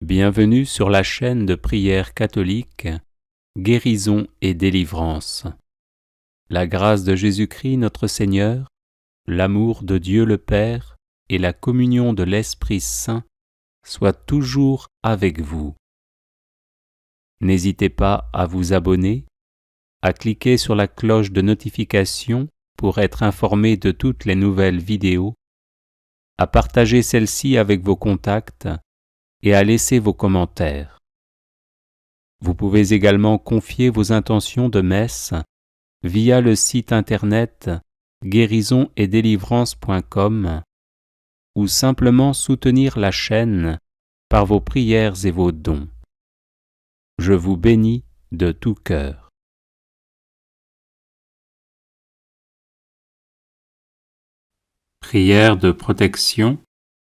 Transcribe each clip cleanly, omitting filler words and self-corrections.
Bienvenue sur la chaîne de prière catholique, Guérison et délivrance. La grâce de Jésus-Christ notre Seigneur, l'amour de Dieu le Père et la communion de l'Esprit Saint soient toujours avec vous. N'hésitez pas à vous abonner, à cliquer sur la cloche de notification pour être informé de toutes les nouvelles vidéos, à partager celle-ci avec vos contacts et à laisser vos commentaires. Vous pouvez également confier vos intentions de messe via le site internet guérisonetdélivrance.com ou simplement soutenir la chaîne par vos prières et vos dons. Je vous bénis de tout cœur. Prière de protection,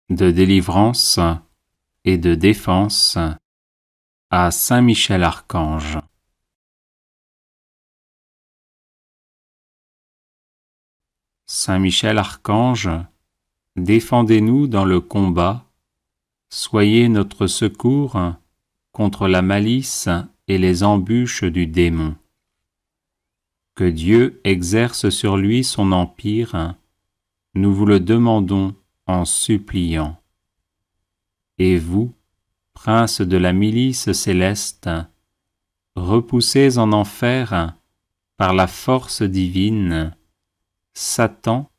de délivrance et de défense à Saint Michel Archange. Saint Michel Archange, défendez-nous dans le combat, soyez notre secours contre la malice et les embûches du démon. Que Dieu exerce sur lui son empire, nous vous le demandons en suppliant. Et vous, princes de la milice céleste, repoussez en enfer, par la force divine, Satan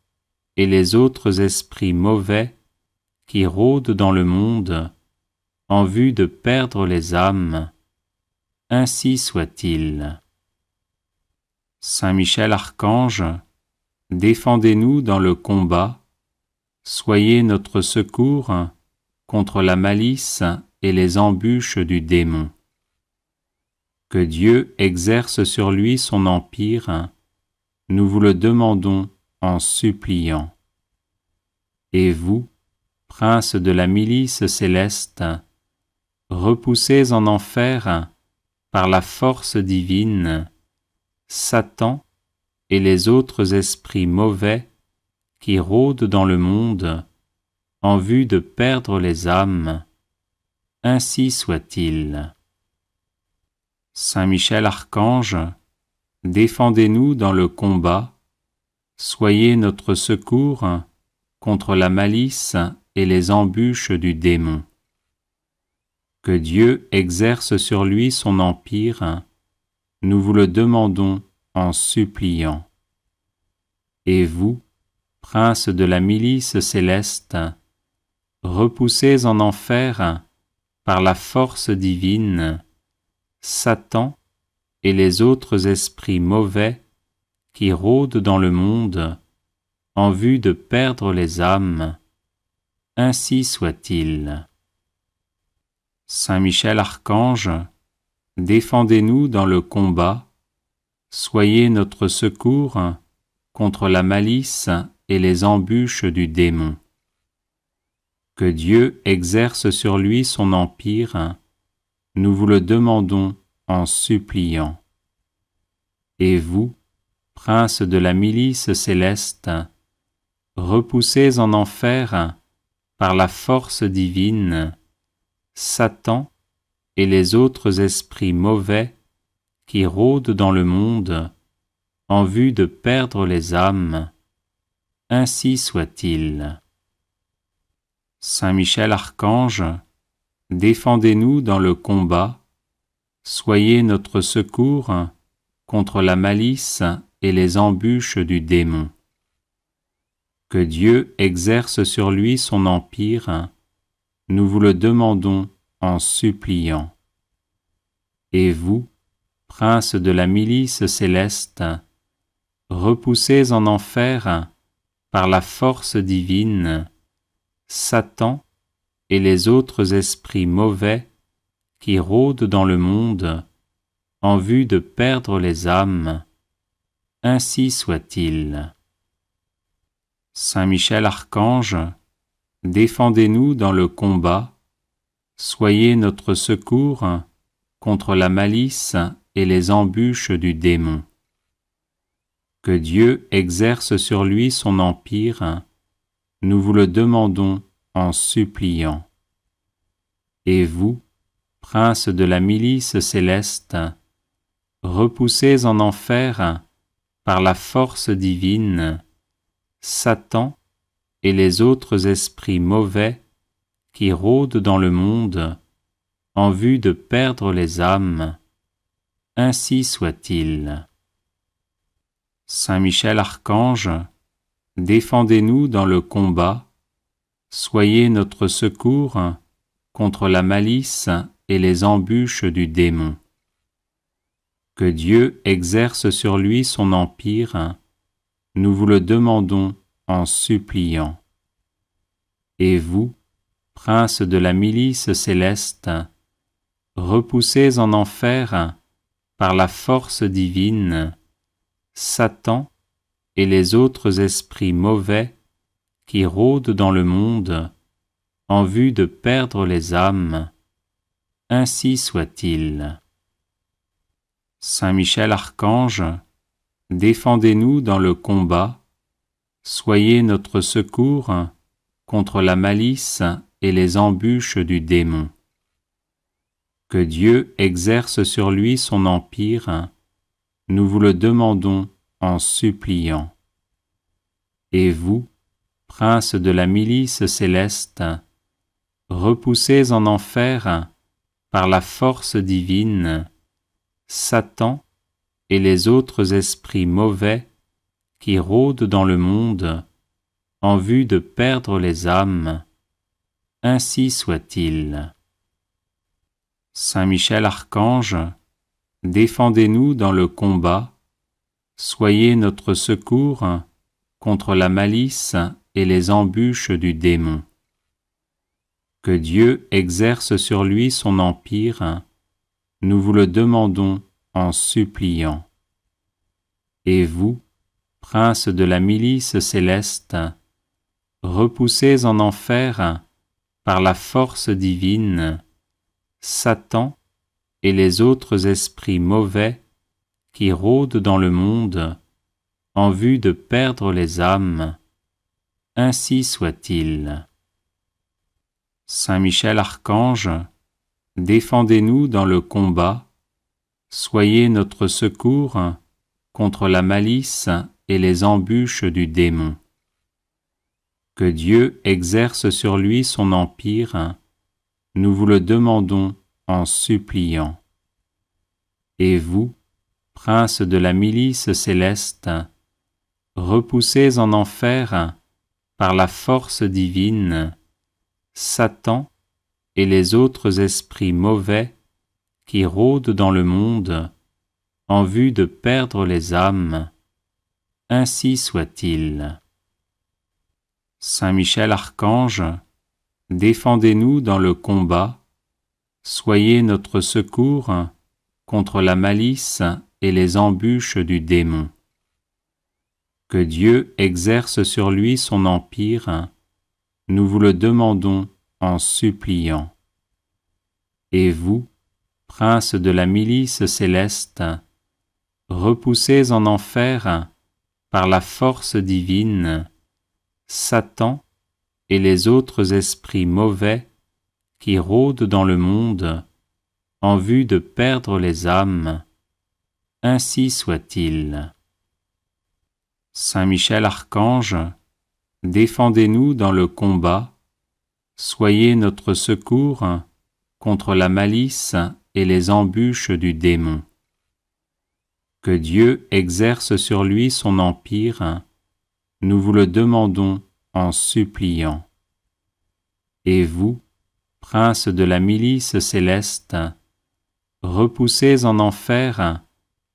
et les autres esprits mauvais qui rôdent dans le monde en vue de perdre les âmes. Ainsi soit-il. Saint Michel Archange, défendez-nous dans le combat, soyez notre secours contre la malice et les embûches du démon. Que Dieu exerce sur lui son empire, nous vous le demandons en suppliant. Et vous, princes de la milice céleste, repoussez en enfer, par la force divine, Satan et les autres esprits mauvais qui rôdent dans le monde en vue de perdre les âmes. Ainsi soit-il. Saint Michel Archange, défendez-nous dans le combat, soyez notre secours contre la malice et les embûches du démon. Que Dieu exerce sur lui son empire, nous vous le demandons en suppliant. Et vous, princes de la milice céleste, repoussez en enfer, par la force divine, Satan et les autres esprits mauvais qui rôdent dans le monde en vue de perdre les âmes. Ainsi soit-il. Saint Michel Archange, défendez-nous dans le combat, soyez notre secours contre la malice et les embûches du démon. Que Dieu exerce sur lui son empire, nous vous le demandons en suppliant. Et vous, princes de la milice céleste, repoussez en enfer, par la force divine, Satan et les autres esprits mauvais qui rôdent dans le monde en vue de perdre les âmes. Ainsi soit-il. Saint Michel Archange, défendez-nous dans le combat, soyez notre secours contre la malice et les embûches du démon. Que Dieu exerce sur lui son empire, nous vous le demandons en suppliant. Et vous, princes de la milice céleste, repoussez en enfer, par la force divine, Satan et les autres esprits mauvais qui rôdent dans le monde en vue de perdre les âmes. Ainsi soit-il. Saint Michel Archange, défendez-nous dans le combat, soyez notre secours contre la malice et les embûches du démon. Que Dieu exerce sur lui son empire, nous vous le demandons en suppliant. Et vous, princes de la milice céleste, repoussés en enfer par la force divine, Satan et les autres esprits mauvais qui rôdent dans le monde en vue de perdre les âmes, ainsi soit-il. Saint Michel Archange, défendez-nous dans le combat, soyez notre secours contre la malice et les embûches du démon. Que Dieu exerce sur lui son empire, nous vous le demandons en suppliant. Et vous, princes de la milice céleste, repoussés en enfer par la force divine, Satan et les autres esprits mauvais qui rôdent dans le monde en vue de perdre les âmes, ainsi soit-il. Saint Michel Archange, défendez-nous dans le combat, soyez notre secours contre la malice et les embûches du démon. Que Dieu exerce sur lui son empire, nous vous le demandons en suppliant. Et vous, princes de la milice céleste, repoussés en enfer par la force divine, Satan et les autres esprits mauvais qui rôdent dans le monde en vue de perdre les âmes, ainsi soit-il. Saint Michel Archange, défendez-nous dans le combat, soyez notre secours contre la malice et les embûches du démon. Que Dieu exerce sur lui son empire, nous vous le demandons en suppliant. Et vous, princes de la milice céleste, repoussés en enfer par la force divine, Satan et les autres esprits mauvais qui rôdent dans le monde en vue de perdre les âmes, ainsi soit-il. Saint Michel Archange, défendez-nous dans le combat, soyez notre secours contre la malice et les embûches du démon. Que Dieu exerce sur lui son empire, nous vous le demandons en suppliant. Et vous, princes de la milice céleste, repoussés en enfer par la force divine, Satan et les autres esprits mauvais qui rôdent dans le monde en vue de perdre les âmes, ainsi soit-il. Saint Michel Archange, défendez-nous dans le combat, soyez notre secours contre la malice et les embûches du démon. Que Dieu exerce sur lui son empire, nous vous le demandons en suppliant. Et vous, princes de la milice céleste, repoussés en enfer par la force divine, Satan et les autres esprits mauvais qui rôdent dans le monde en vue de perdre les âmes, ainsi soit-il. Saint Michel Archange, défendez-nous dans le combat, soyez notre secours contre la malice et les embûches du démon. Que Dieu exerce sur lui son empire, nous vous le demandons en suppliant. Et vous, princes de la milice céleste, repoussés en enfer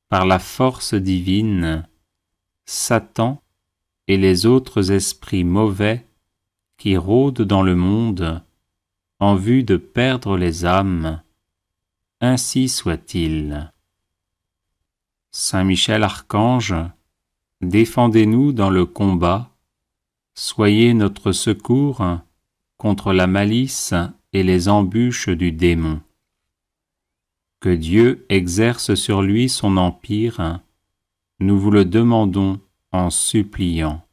par la force divine, Satan et les autres esprits mauvais qui rôdent dans le monde en vue de perdre les âmes, ainsi soit-il. Saint Michel Archange, défendez-nous dans le combat, soyez notre secours contre la malice et les embûches du démon. Que Dieu exerce sur lui son empire, nous vous le demandons en suppliant.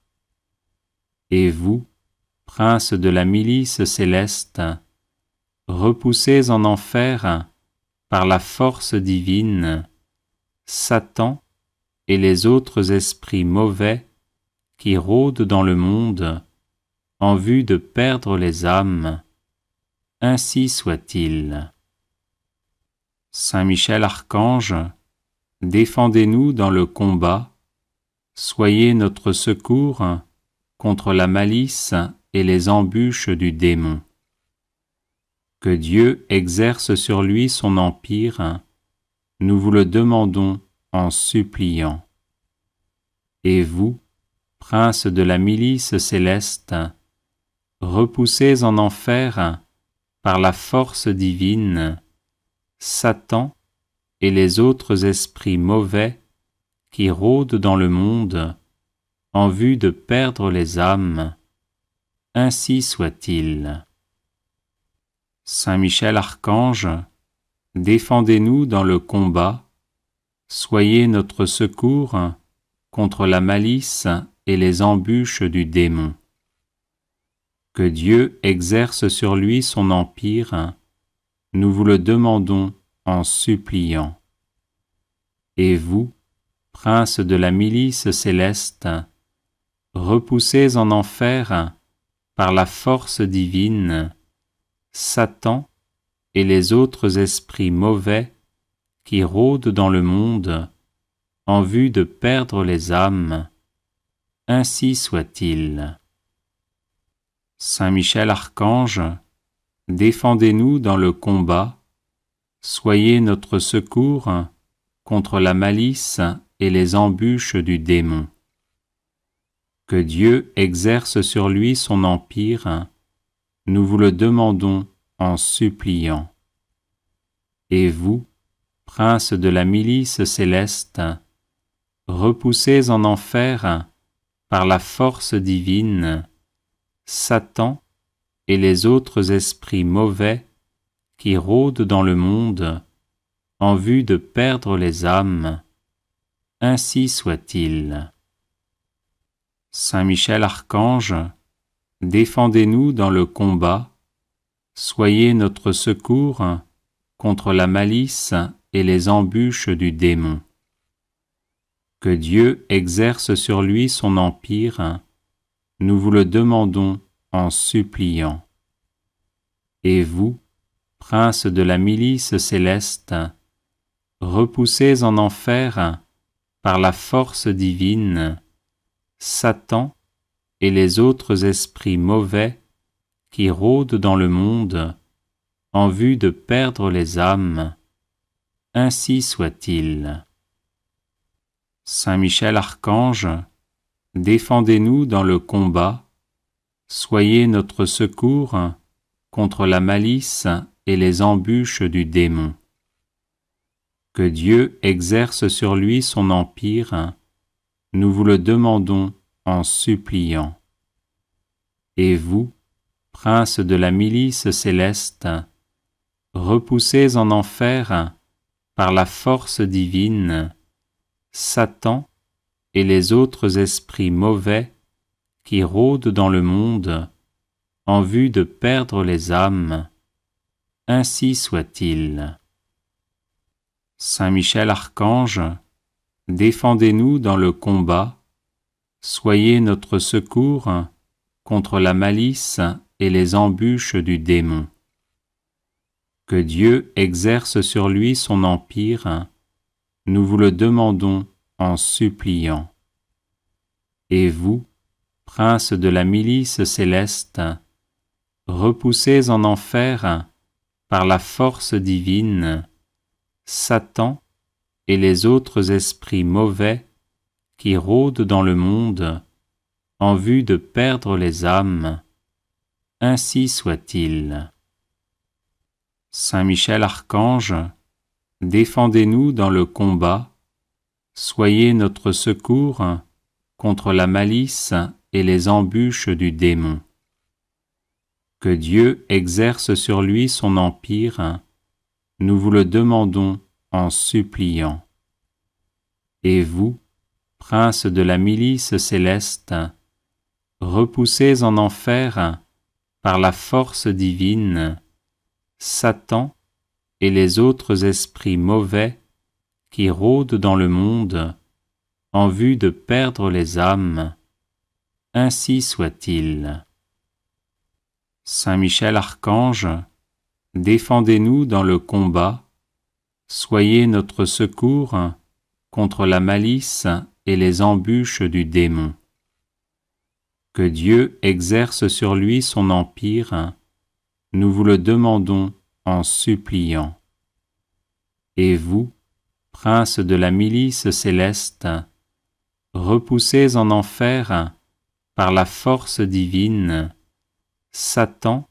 Et vous, princes de la milice céleste, repoussés en enfer par la force divine, Satan et les autres esprits mauvais qui rôdent dans le monde en vue de perdre les âmes. Ainsi soit-il. Saint Michel Archange, défendez-nous dans le combat, soyez notre secours contre la malice et les embûches du démon. Que Dieu exerce sur lui son empire, nous vous le demandons en suppliant. Et vous, princes de la milice céleste, repoussez en enfer, par la force divine, Satan et les autres esprits mauvais qui rôdent dans le monde en vue de perdre les âmes. Ainsi soit-il. Saint Michel Archange, défendez-nous dans le combat, soyez notre secours contre la malice et les embûches du démon. Que Dieu exerce sur lui son empire, nous vous le demandons en suppliant. Et vous, princes de la milice céleste, repoussez en enfer, par la force divine, Satan et les autres esprits mauvais qui rôdent dans le monde en vue de perdre les âmes. Ainsi soit-il. Saint Michel Archange, défendez-nous dans le combat, soyez notre secours contre la malice et les embûches du démon. Que Dieu exerce sur lui son empire, nous vous le demandons en suppliant. Et vous, princes de la milice céleste, repoussez en enfer, par la force divine, Satan et les autres esprits mauvais qui rôdent dans le monde en vue de perdre les âmes. Ainsi soit-il. Saint Michel Archange, défendez-nous dans le combat, soyez notre secours contre la malice et les embûches du démon. Que Dieu exerce sur lui son empire, nous vous le demandons en suppliant. Et vous, princes de la milice céleste, repoussez en enfer, par la force divine, Satan et les autres esprits mauvais qui rôdent dans le monde en vue de perdre les âmes. Ainsi soit-il. Saint Michel Archange, défendez-nous dans le combat, soyez notre secours contre la malice et les embûches du démon. Que Dieu exerce sur lui son empire, nous vous le demandons en suppliant. Et vous, princes de la milice céleste, repoussez en enfer, par la force divine, Satan et les autres esprits mauvais qui rôdent dans le monde en vue de perdre les âmes. Ainsi soit-il. Saint Michel Archange, défendez-nous dans le combat, soyez notre secours contre la malice et les embûches du démon. Que Dieu exerce sur lui son empire, nous vous le demandons en suppliant. Et vous, princes de la milice céleste, repoussez en enfer, par la force divine, Satan et les autres esprits mauvais qui rôdent dans le monde en vue de perdre les âmes. Ainsi soit-il. Saint Michel Archange, défendez-nous dans le combat, soyez notre secours contre la malice et les embûches du démon. Que Dieu exerce sur lui son empire, nous vous le demandons en suppliant. Et vous, princes de la milice céleste, repoussez en enfer, par la force divine, Satan et les autres esprits mauvais qui rôdent dans le monde en vue de perdre les âmes, ainsi soit-il. Saint Michel Archange, défendez-nous dans le combat, soyez notre secours contre la malice et les embûches du démon. Que Dieu exerce sur lui son empire, nous vous le demandons en suppliant. Et vous, prince de la milice céleste, repoussez en enfer, par la force divine, Satan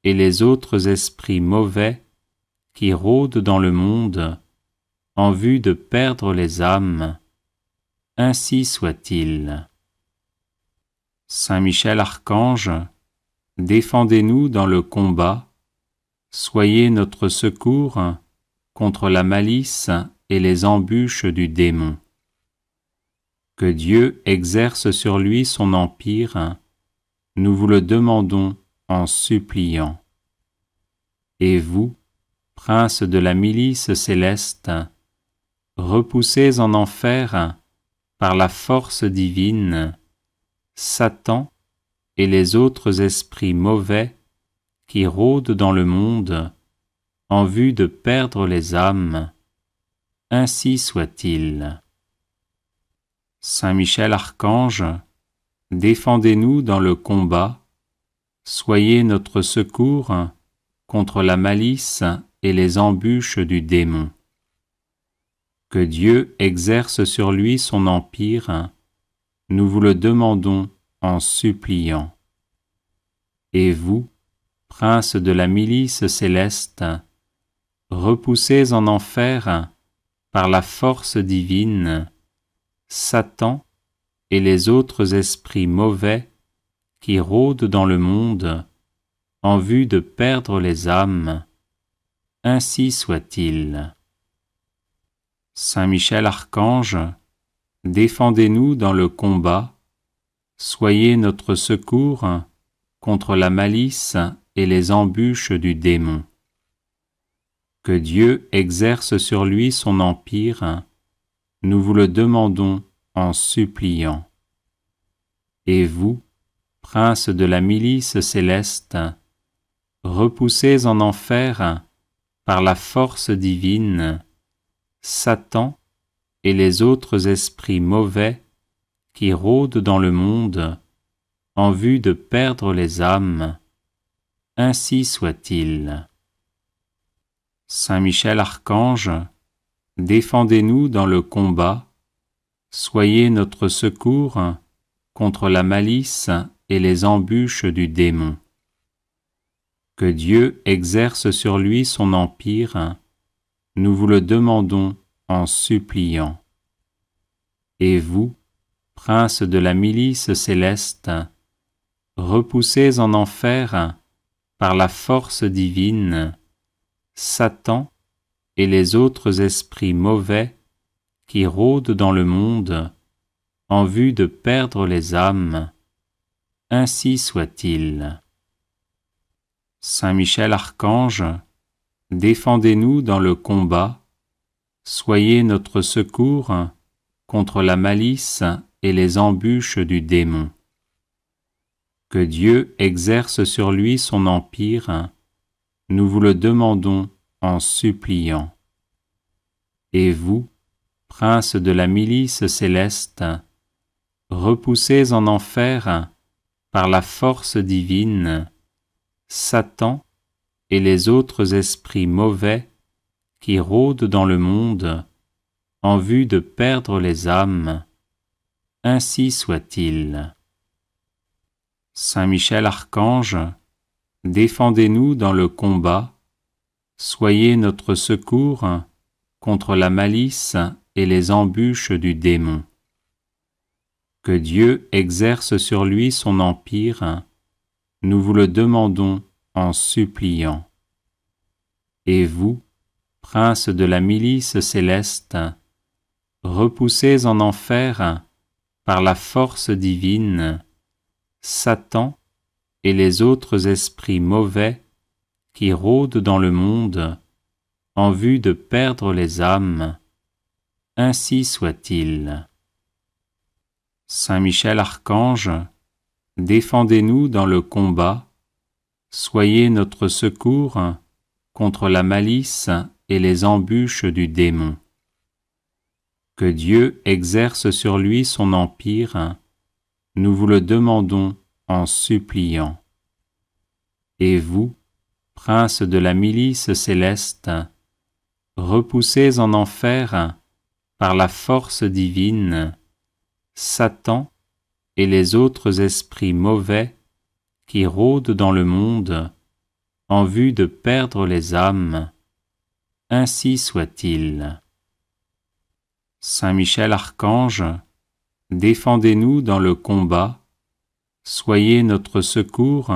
et les autres esprits mauvais qui rôdent dans le monde en vue de perdre les âmes, ainsi soit-il. Saint Michel Archange, défendez-nous dans le combat, soyez notre secours contre la malice et les embûches du démon. Que Dieu exerce sur lui son empire, nous vous le demandons en suppliant. Et vous, prince de la milice céleste, repoussez en enfer, par la force divine, Satan et les autres esprits mauvais qui rôdent dans le monde en vue de perdre les âmes, ainsi soit-il. Saint Michel Archange, défendez-nous dans le combat, soyez notre secours contre la malice et les embûches du démon. Que Dieu exerce sur lui son empire, nous vous le demandons en suppliant. Et vous, prince de la milice céleste, repoussez en enfer, par la force divine, Satan et les autres esprits mauvais qui rôdent dans le monde en vue de perdre les âmes, ainsi soit-il. Saint Michel Archange, défendez-nous dans le combat, soyez notre secours contre la malice et les embûches du démon. Que Dieu exerce sur lui son empire, nous vous le demandons en suppliant. Et vous, prince de la milice céleste, repoussez en enfer, par la force divine, Satan et les autres esprits mauvais qui rôdent dans le monde en vue de perdre les âmes, ainsi soit-il. Saint Michel Archange, défendez-nous dans le combat, soyez notre secours contre la malice et les embûches du démon. Que Dieu exerce sur lui son empire, nous vous le demandons en suppliant. Et vous, prince de la milice céleste, repoussez en enfer, par la force divine, Satan et les autres esprits mauvais qui rôdent dans le monde en vue de perdre les âmes, ainsi soit-il. Saint Michel Archange, défendez-nous dans le combat, soyez notre secours contre la malice et les embûches du démon. Que Dieu exerce sur lui son empire, nous vous le demandons en suppliant. Et vous, prince de la milice céleste, repoussez en enfer, par la force divine, Satan et les autres esprits mauvais qui rôdent dans le monde en vue de perdre les âmes, ainsi soit-il. Saint Michel Archange, défendez-nous dans le combat, soyez notre secours contre la malice et les embûches du démon. Que Dieu exerce sur lui son empire, nous vous le demandons en suppliant. Et vous, prince de la milice céleste, repoussez en enfer, par la force divine, Satan et les autres esprits mauvais qui rôdent dans le monde en vue de perdre les âmes. Ainsi soit-il. Saint Michel Archange, défendez-nous dans le combat, soyez notre secours contre la malice et les embûches du démon. Que Dieu exerce sur lui son empire, nous vous le demandons en suppliant. Et vous, prince de la milice céleste, repoussez en enfer, par la force divine, Satan et les autres esprits mauvais qui rôdent dans le monde en vue de perdre les âmes. Ainsi soit-il. Saint Michel Archange, défendez-nous dans le combat, soyez notre secours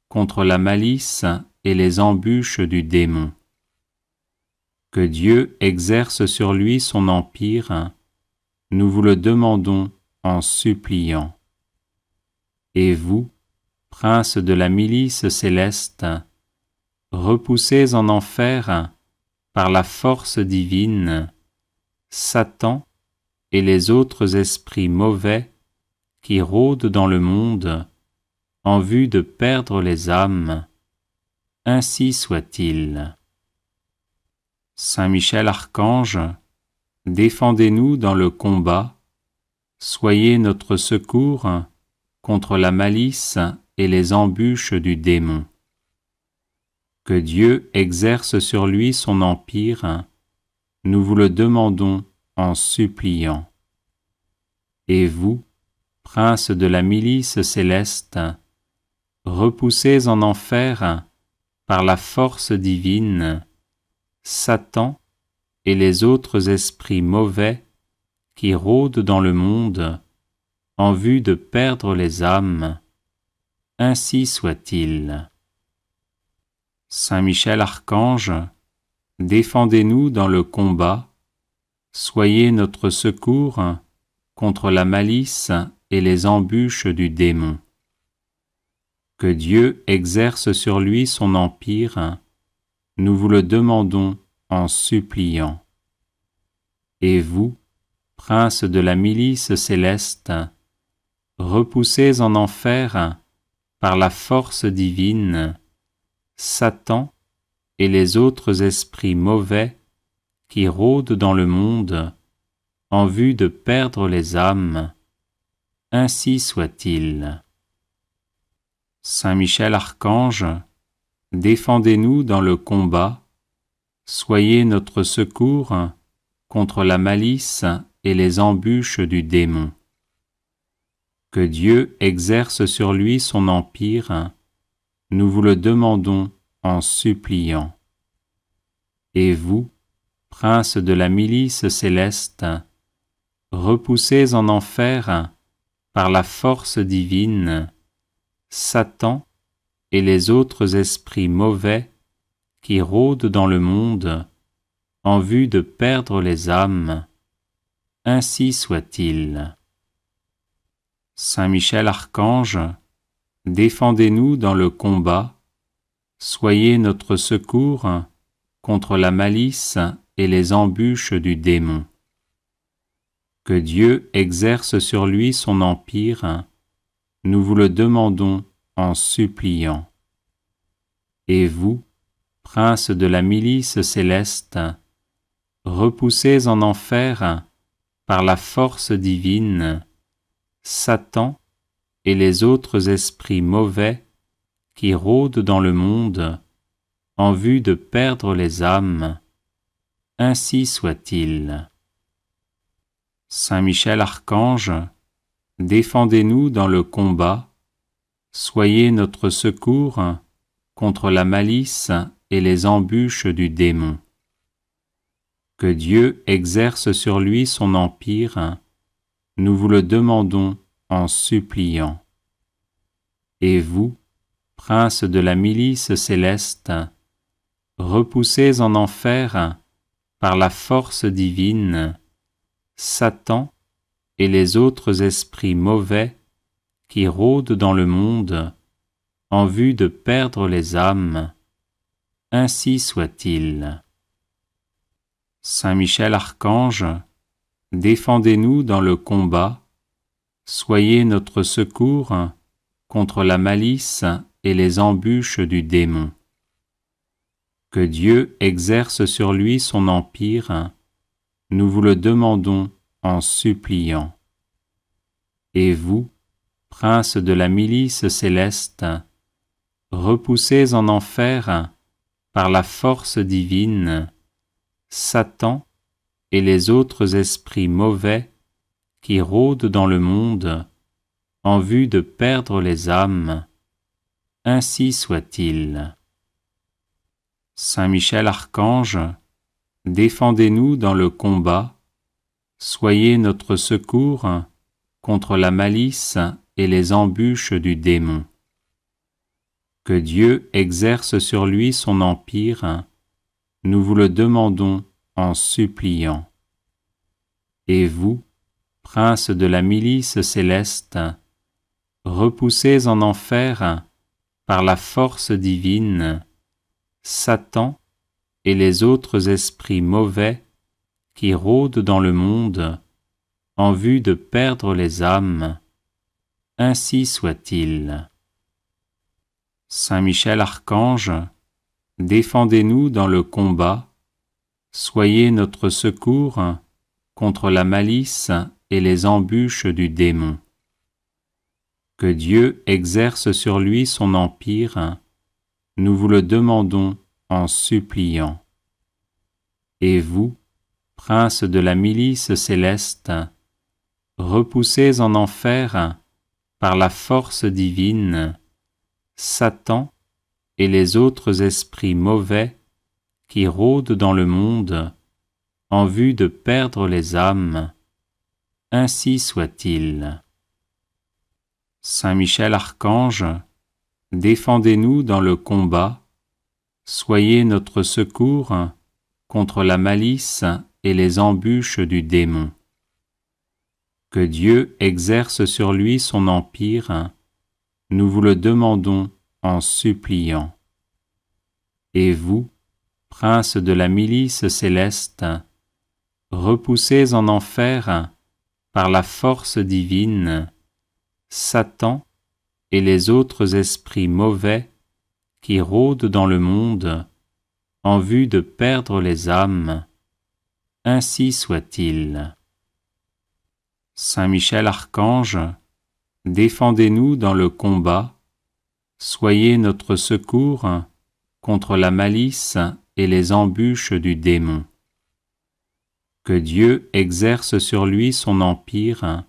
contre la malice et les embûches du démon. Que Dieu exerce sur lui son empire, nous vous le demandons en suppliant. Et vous, prince de la milice céleste, repoussez en enfer, par la force divine, Satan et les autres esprits mauvais qui rôdent dans le monde en vue de perdre les âmes. Ainsi soit-il. Saint Michel Archange, défendez-nous dans le combat, soyez notre secours contre la malice et les embûches du démon. Que Dieu exerce sur lui son empire, nous vous le demandons en suppliant. Et vous, prince de la milice céleste, repoussez en enfer, par la force divine, Satan et les autres esprits mauvais qui rôdent dans le monde en vue de perdre les âmes. Ainsi soit-il. Saint Michel Archange, défendez-nous dans le combat, soyez notre secours contre la malice et les embûches du démon. Que Dieu exerce sur lui son empire, nous vous le demandons en suppliant. Et vous, prince de la milice céleste, repoussez en enfer, par la force divine, Satan et les autres esprits mauvais qui rôdent dans le monde en vue de perdre les âmes. Ainsi soit-il. Saint Michel Archange, défendez-nous dans le combat, soyez notre secours contre la malice et les embûches du démon. Que Dieu exerce sur lui son empire, nous vous le demandons en suppliant. Et vous, prince de la milice céleste, repoussez en enfer, par la force divine, Satan et les autres esprits mauvais qui rôdent dans le monde en vue de perdre les âmes. Ainsi soit-il. Saint Michel Archange, défendez-nous dans le combat, soyez notre secours contre la malice et les embûches du démon. Que Dieu exerce sur lui son empire, nous vous le demandons en suppliant. Et vous, prince de la milice céleste, repoussez en enfer, par la force divine, Satan et les autres esprits mauvais qui rôdent dans le monde en vue de perdre les âmes. Ainsi soit-il. Saint Michel Archange, défendez-nous dans le combat, soyez notre secours contre la malice et les embûches du démon. Que Dieu exerce sur lui son empire, nous vous le demandons en suppliant. Et vous, prince de la milice céleste, repoussez en enfer, par la force divine, Satan et les autres esprits mauvais qui rôdent dans le monde en vue de perdre les âmes. Ainsi soit-il. Saint Michel Archange, défendez-nous dans le combat, soyez notre secours contre la malice et les embûches du démon. Que Dieu exerce sur lui son empire, nous vous le demandons en suppliant. Et vous, prince de la milice céleste, repoussez en enfer, par la force divine, Satan et les autres esprits mauvais qui rôdent dans le monde en vue de perdre les âmes. Ainsi soit-il. Saint Michel Archange, défendez-nous dans le combat, soyez notre secours contre la malice et les embûches du démon. Que Dieu exerce sur lui son empire, nous vous le demandons en suppliant. Et vous, prince de la milice céleste, repoussez en enfer, par la force divine, Satan et les autres esprits mauvais qui rôdent dans le monde en vue de perdre les âmes. Ainsi soit-il. Saint Michel Archange, défendez-nous dans le combat, soyez notre secours contre la malice et les embûches du démon. Que Dieu exerce sur lui son empire, nous vous le demandons en suppliant. Et vous, prince de la milice céleste, repoussez en enfer, par la force divine, Satan et les autres esprits mauvais qui rôdent dans le monde en vue de perdre les âmes. Ainsi soit-il. Saint Michel Archange, défendez-nous dans le combat, soyez notre secours contre la malice et les embûches du démon. Que Dieu exerce sur lui son empire, nous vous le demandons en suppliant. Et vous, prince de la milice céleste, repoussez en enfer, par la force divine, Satan et les autres esprits mauvais qui rôdent dans le monde en vue de perdre les âmes. Ainsi soit-il. Saint Michel Archange, défendez-nous dans le combat, soyez notre secours contre la malice et les embûches du démon. Que Dieu exerce sur lui son empire,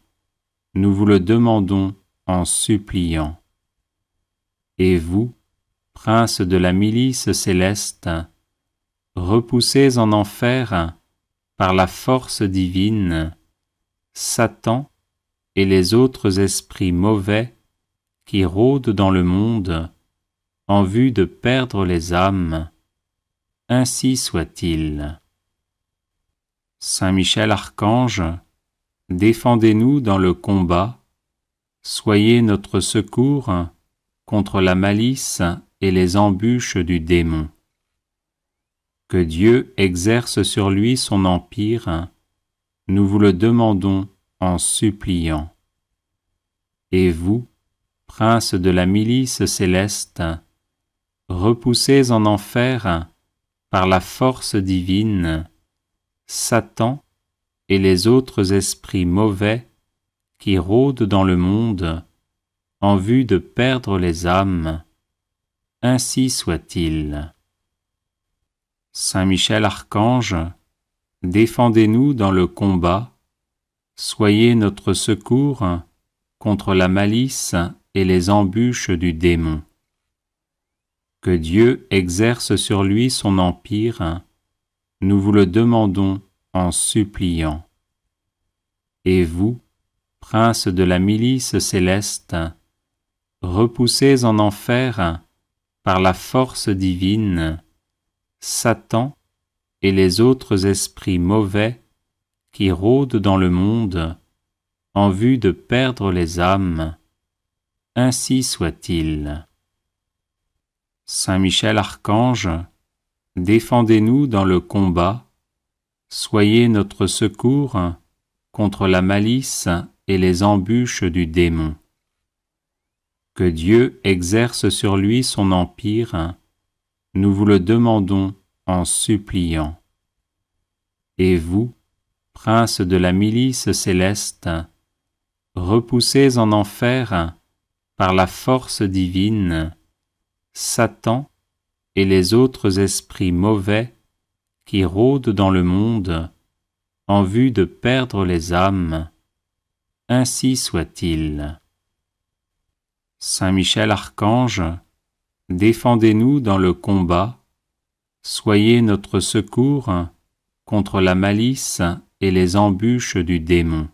nous vous le demandons en suppliant. Et vous, prince de la milice céleste, repoussez en enfer, par la force divine, Satan et les autres esprits mauvais qui rôdent dans le monde en vue de perdre les âmes. Ainsi soit-il. Saint Michel Archange, défendez-nous dans le combat, soyez notre secours contre la malice et les embûches du démon. Que Dieu exerce sur lui son empire, nous vous le demandons en suppliant. Et vous, prince de la milice céleste, repoussez en enfer, par la force divine, Satan et les autres esprits mauvais qui rôdent dans le monde en vue de perdre les âmes. Ainsi soit-il. Saint Michel Archange, défendez-nous dans le combat, soyez notre secours contre la malice et les embûches du démon. Que Dieu exerce sur lui son empire, nous vous le demandons en suppliant. Et vous, prince de la milice céleste, repoussez en enfer, par la force divine, Satan et les autres esprits mauvais qui rôdent dans le monde en vue de perdre les âmes. Ainsi soit-il. Saint Michel Archange, défendez-nous dans le combat, soyez notre secours contre la malice et les embûches du démon. Que Dieu exerce sur lui son empire, nous vous le demandons en suppliant. Et vous, princes de la milice céleste, repoussez en enfer, par la force divine, Satan et les autres esprits mauvais qui rôdent dans le monde en vue de perdre les âmes. Ainsi soit-il. Saint Michel Archange, défendez-nous dans le combat, soyez notre secours contre la malice et les embûches du démon.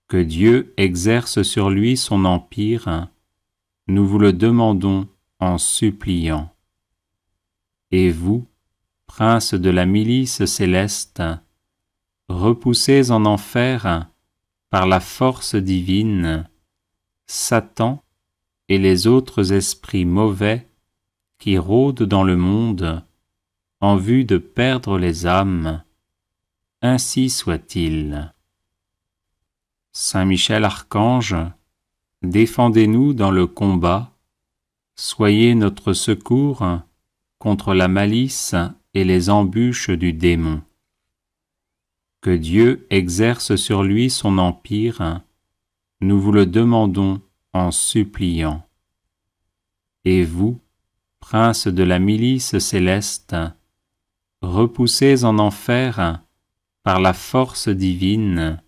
Que Dieu exerce sur lui son empire, nous vous le demandons en suppliant. Et vous, princes de la milice céleste, repoussez en enfer, par la force divine, Satan et les autres esprits mauvais qui rôdent dans le monde en vue de perdre les âmes. Ainsi soit-il. Saint Michel Archange, défendez-nous dans le combat, soyez notre secours contre la malice et les embûches du démon. Que Dieu exerce sur lui son empire, nous vous le demandons en suppliant. Et vous, princes de la milice céleste, repoussez en enfer, par la force divine,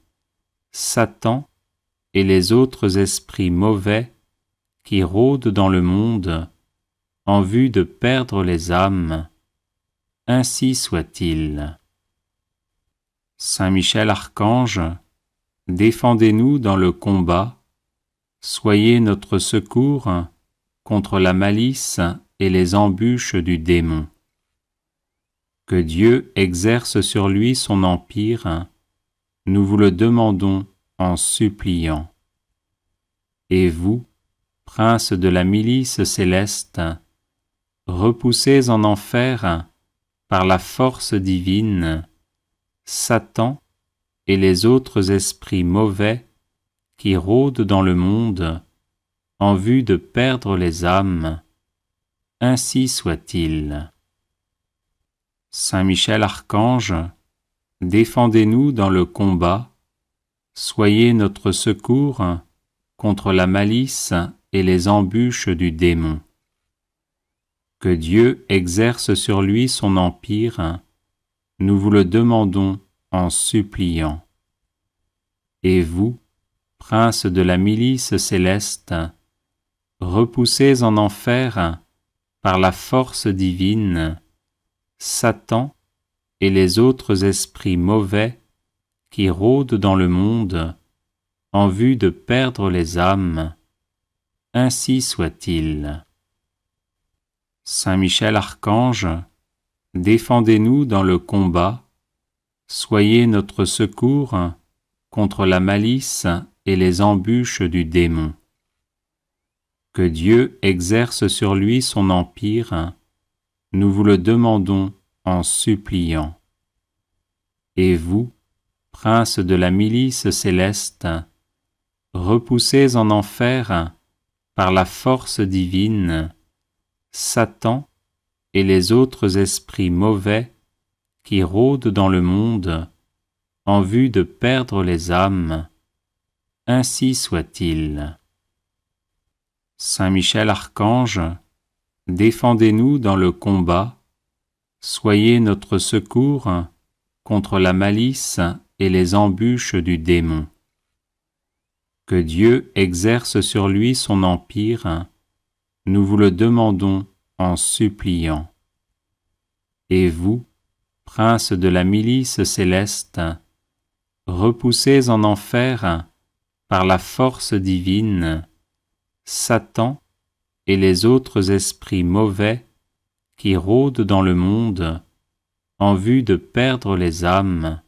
Satan et les autres esprits mauvais qui rôdent dans le monde en vue de perdre les âmes. Ainsi soit-il. Saint Michel Archange, défendez-nous dans le combat, soyez notre secours contre la malice et les embûches du démon. Que Dieu exerce sur lui son empire, nous vous le demandons en suppliant. Et vous, princes de la milice céleste, repoussez en enfer, par la force divine, Satan et les autres esprits mauvais qui rôdent dans le monde en vue de perdre les âmes. Ainsi soit-il. Saint Michel Archange, défendez-nous dans le combat, soyez notre secours contre la malice et les embûches du démon. Que Dieu exerce sur lui son empire, nous vous le demandons en suppliant. Et vous, princes de la milice céleste, repoussez en enfer, par la force divine, Satan et les autres esprits mauvais qui rôdent dans le monde en vue de perdre les âmes. Ainsi soit-il. Saint Michel Archange, défendez-nous dans le combat, soyez notre secours contre la malice et les embûches du démon. Que Dieu exerce sur lui son empire, nous vous le demandons en suppliant. Et vous, princes de la milice céleste, repoussez en enfer, par la force divine, Satan et les autres esprits mauvais qui rôdent dans le monde en vue de perdre les âmes. Ainsi soit-il. Saint Michel Archange, défendez-nous dans le combat, soyez notre secours contre la malice et les embûches du démon. Que Dieu exerce sur lui son empire, nous vous le demandons en suppliant. Et vous, princes de la milice céleste, repoussez en enfer, par la force divine, Satan et les autres esprits mauvais qui rôdent dans le monde en vue de perdre les âmes.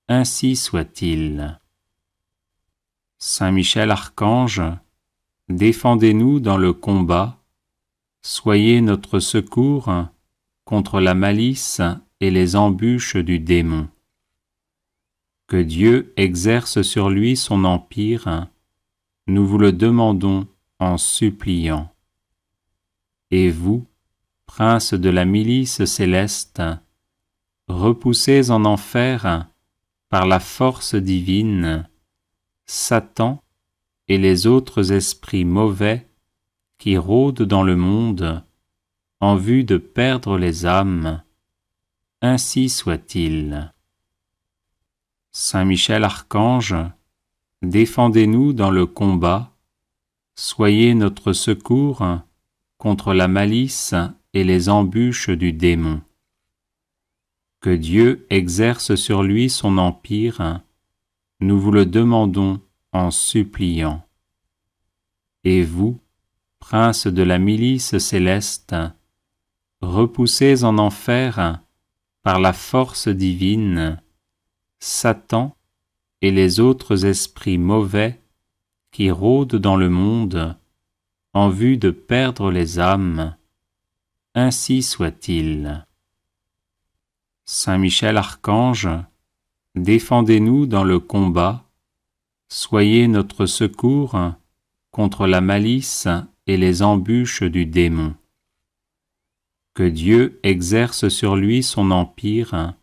Ainsi soit-il. Saint Michel Archange, défendez-nous dans le combat, soyez notre secours contre la malice et les embûches du démon. Que Dieu exerce sur lui son empire, nous vous le demandons en suppliant. Et vous, princes de la milice céleste, repoussés en enfer par la force divine, Satan et les autres esprits mauvais qui rôdent dans le monde en vue de perdre les âmes, ainsi soit-il. Saint Michel Archange, défendez-nous dans le combat, soyez notre secours contre la malice et les embûches du démon. Que Dieu exerce sur lui son empire, nous vous le demandons en suppliant. Et vous, princes de la milice céleste, repoussés en enfer par la force divine, Satan et les autres esprits mauvais qui rôdent dans le monde en vue de perdre les âmes, ainsi soit-il. Saint Michel Archange, défendez-nous dans le combat, soyez notre secours contre la malice et les embûches du démon. Que Dieu exerce sur lui son empire,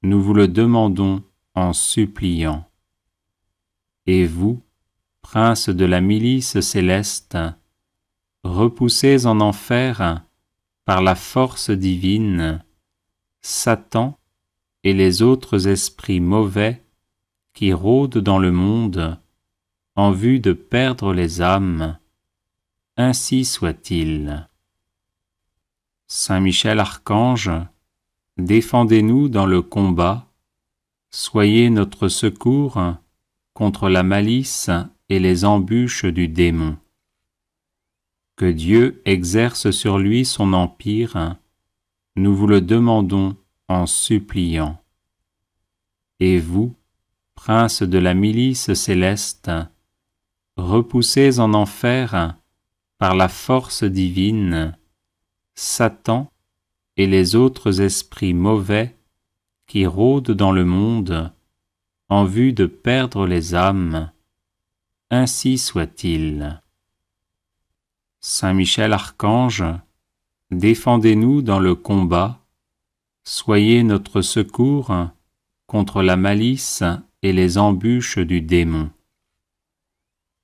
nous vous le demandons en suppliant. Et vous, princes de la milice céleste, repoussés en enfer par la force divine, Satan et les autres esprits mauvais qui rôdent dans le monde en vue de perdre les âmes, ainsi soit-il. Saint Michel Archange, défendez-nous dans le combat, soyez notre secours contre la malice et les embûches du démon. Que Dieu exerce sur lui son empire, nous vous le demandons en suppliant. Et vous, princes de la milice céleste, repoussés en enfer par la force divine, Satan et les autres esprits mauvais qui rôdent dans le monde en vue de perdre les âmes, ainsi soit-il. Saint Michel Archange, défendez-nous dans le combat, soyez notre secours contre la malice et les embûches du démon.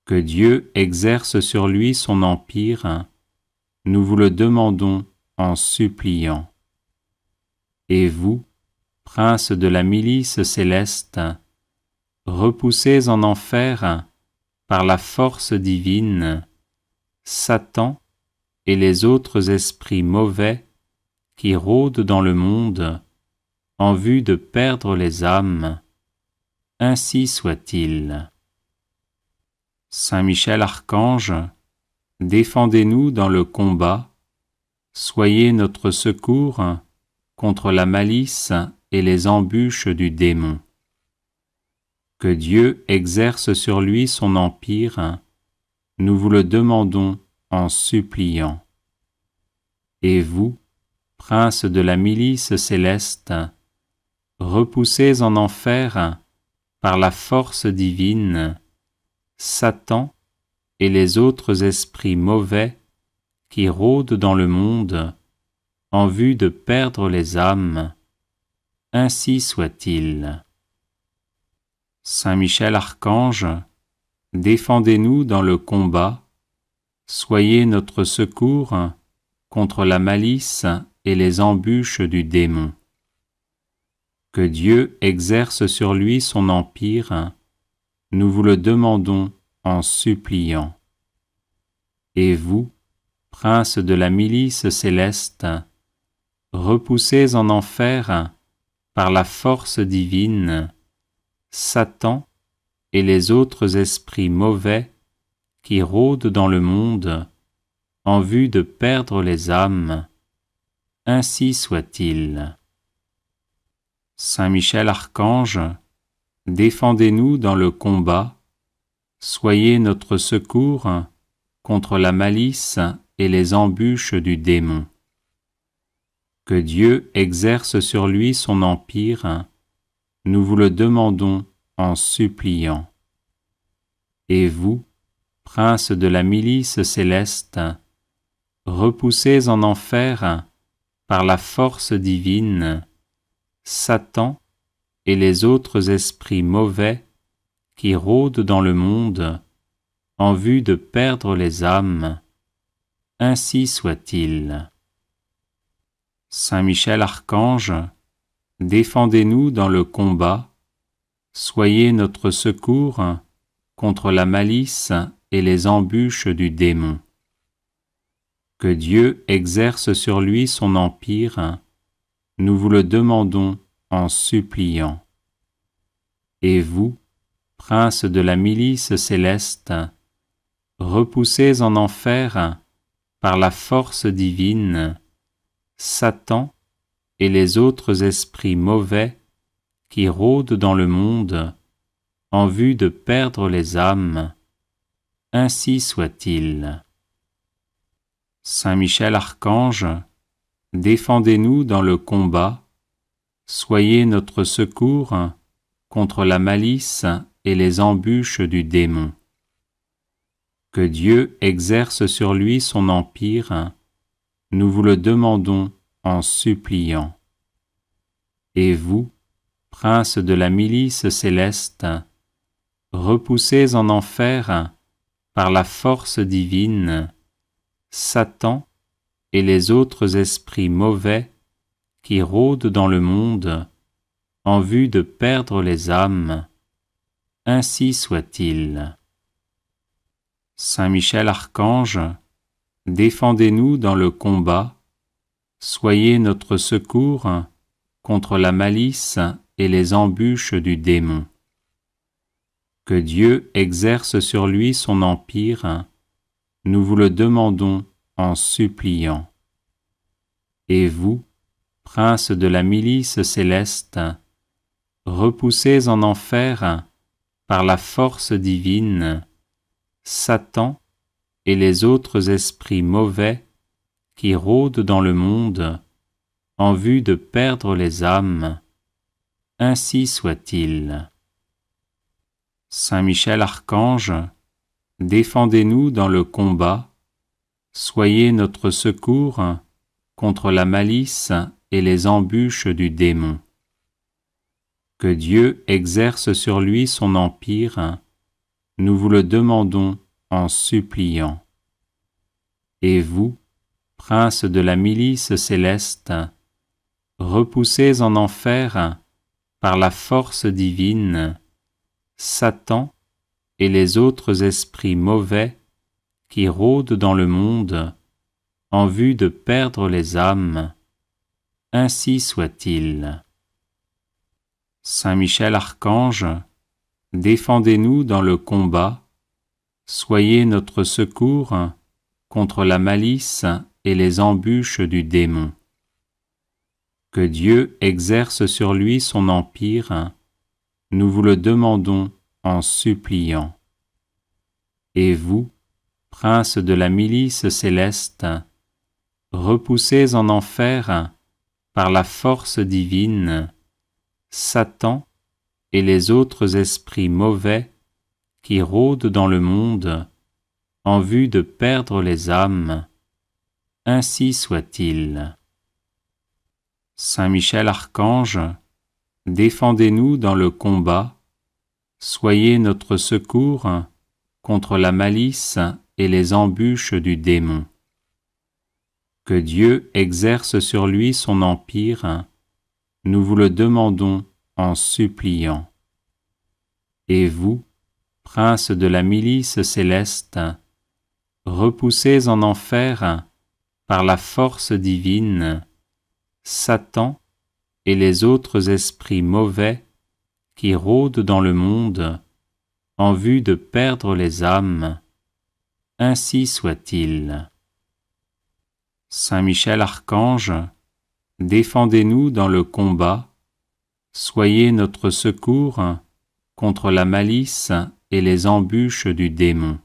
Que Dieu exerce sur lui son empire, nous vous le demandons en suppliant. Et vous, princes de la milice céleste, repoussés en enfer par la force divine, Satan et les autres esprits mauvais qui rôdent dans le monde en vue de perdre les âmes, ainsi soit-il. Saint Michel Archange, défendez-nous dans le combat, soyez notre secours contre la malice et les embûches du démon. Que Dieu exerce sur lui son empire, nous vous le demandons en suppliant. Et vous, princes de la milice céleste, repoussés en enfer par la force divine, Satan et les autres esprits mauvais qui rôdent dans le monde en vue de perdre les âmes, ainsi soit-il. Saint Michel Archange, défendez-nous dans le combat, soyez notre secours contre la malice et les embûches du démon. Que Dieu exerce sur lui son empire, nous vous le demandons en suppliant. Et vous, princes de la milice céleste, repoussés en enfer par la force divine, Satan et les autres esprits mauvais qui rôdent dans le monde en vue de perdre les âmes, ainsi soit-il. Saint Michel Archange, défendez-nous dans le combat, soyez notre secours contre la malice et les embûches du démon. Que Dieu exerce sur lui son empire, nous vous le demandons en suppliant. Et vous, princes de la milice céleste, repoussés en enfer par la force divine, Satan et les autres esprits mauvais qui rôdent dans le monde en vue de perdre les âmes, ainsi soit-il. Saint Michel Archange, défendez-nous dans le combat, soyez notre secours contre la malice et les embûches du démon. Que Dieu exerce sur lui son empire, nous vous le demandons en suppliant. Et vous, princes de la milice céleste, repoussés en enfer par la force divine, Satan et les autres esprits mauvais qui rôdent dans le monde en vue de perdre les âmes, ainsi soit-il. Saint Michel Archange, défendez-nous dans le combat, soyez notre secours contre la malice et les embûches du démon. Que Dieu exerce sur lui son empire, nous vous le demandons en suppliant. Et vous, princes de la milice céleste, repoussés en enfer par la force divine, Satan et les autres esprits mauvais qui rôdent dans le monde en vue de perdre les âmes, ainsi soit-il. Saint Michel Archange, défendez-nous dans le combat, soyez notre secours contre la malice et les embûches du démon. Que Dieu exerce sur lui son empire, nous vous le demandons en suppliant. Et vous, princes de la milice céleste, repoussés en enfer par la force divine, Satan et les autres esprits mauvais qui rôdent dans le monde en vue de perdre les âmes, ainsi soit-il. Saint Michel Archange, défendez-nous dans le combat, soyez notre secours contre la malice et les embûches du démon. Que Dieu exerce sur lui son empire, nous vous le demandons en suppliant. Et vous, princes de la milice céleste, repoussés en enfer par la force divine, Satan et les autres esprits mauvais qui rôdent dans le monde en vue de perdre les âmes, ainsi soit-il. Saint Michel Archange, défendez-nous dans le combat, soyez notre secours contre la malice et les embûches du démon. Que Dieu exerce sur lui son empire, nous vous le demandons en suppliant. Et vous, princes de la milice céleste, repoussés en enfer par la force divine, Satan et les autres esprits mauvais qui rôdent dans le monde en vue de perdre les âmes, ainsi soit-il. Saint Michel Archange, défendez-nous dans le combat, soyez notre secours contre la malice et les embûches du démon. Que Dieu exerce sur lui son empire, nous vous le demandons en suppliant. Et vous, princes de la milice céleste, repoussés en enfer par la force divine, Satan et les autres esprits mauvais qui rôdent dans le monde en vue de perdre les âmes, ainsi soit-il. Saint Michel Archange, défendez-nous dans le combat, soyez notre secours contre la malice et les embûches du démon.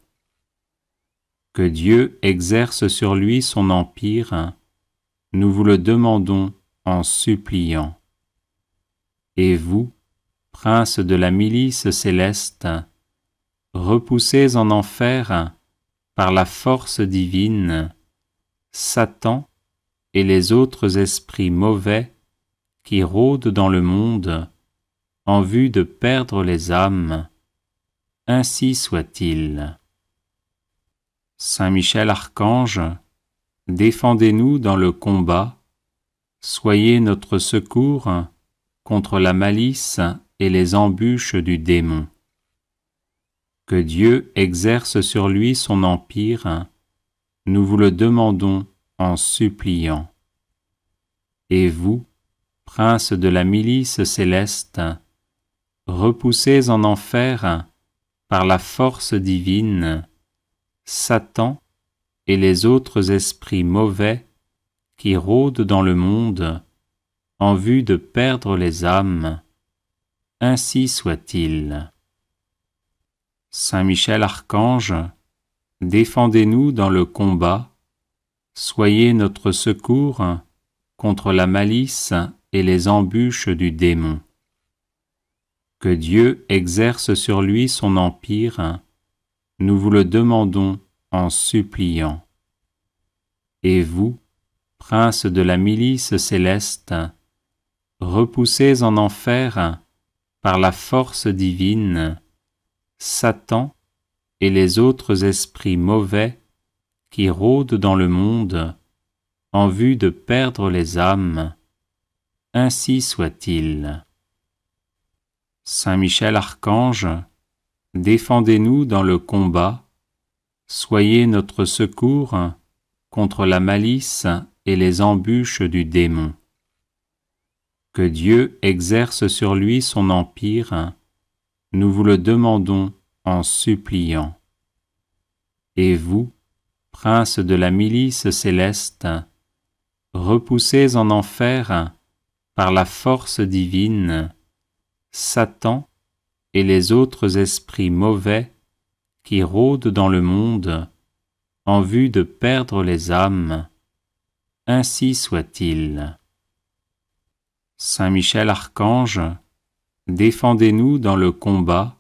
Que Dieu exerce sur lui son empire, nous vous le demandons en suppliant. Et vous, princes de la milice céleste, repoussés en enfer par la force divine, Satan et les autres esprits mauvais qui rôdent dans le monde en vue de perdre les âmes, ainsi soit-il. Saint Michel Archange, défendez-nous dans le combat, soyez notre secours contre la malice et les embûches du démon. Que Dieu exerce sur lui son empire, nous vous le demandons en suppliant. Et vous, princes de la milice céleste, repoussés en enfer par la force divine, Satan et les autres esprits mauvais qui rôdent dans le monde en vue de perdre les âmes, ainsi soit-il. Saint Michel Archange, défendez-nous dans le combat, soyez notre secours contre la malice et les embûches du démon. Que Dieu exerce sur lui son empire, nous vous le demandons en suppliant. Et vous, princes de la milice céleste, repoussés en enfer par la force divine, Satan et les autres esprits mauvais qui rôdent dans le monde en vue de perdre les âmes, ainsi soit-il. Saint Michel Archange, défendez-nous dans le combat, soyez notre secours contre la malice et les embûches du démon. Que Dieu exerce sur lui son empire, nous vous le demandons en suppliant. Et vous, princes de la milice céleste, repoussés en enfer par la force divine, Satan et les autres esprits mauvais qui rôdent dans le monde en vue de perdre les âmes, ainsi soit-il. Saint Michel Archange, défendez-nous dans le combat,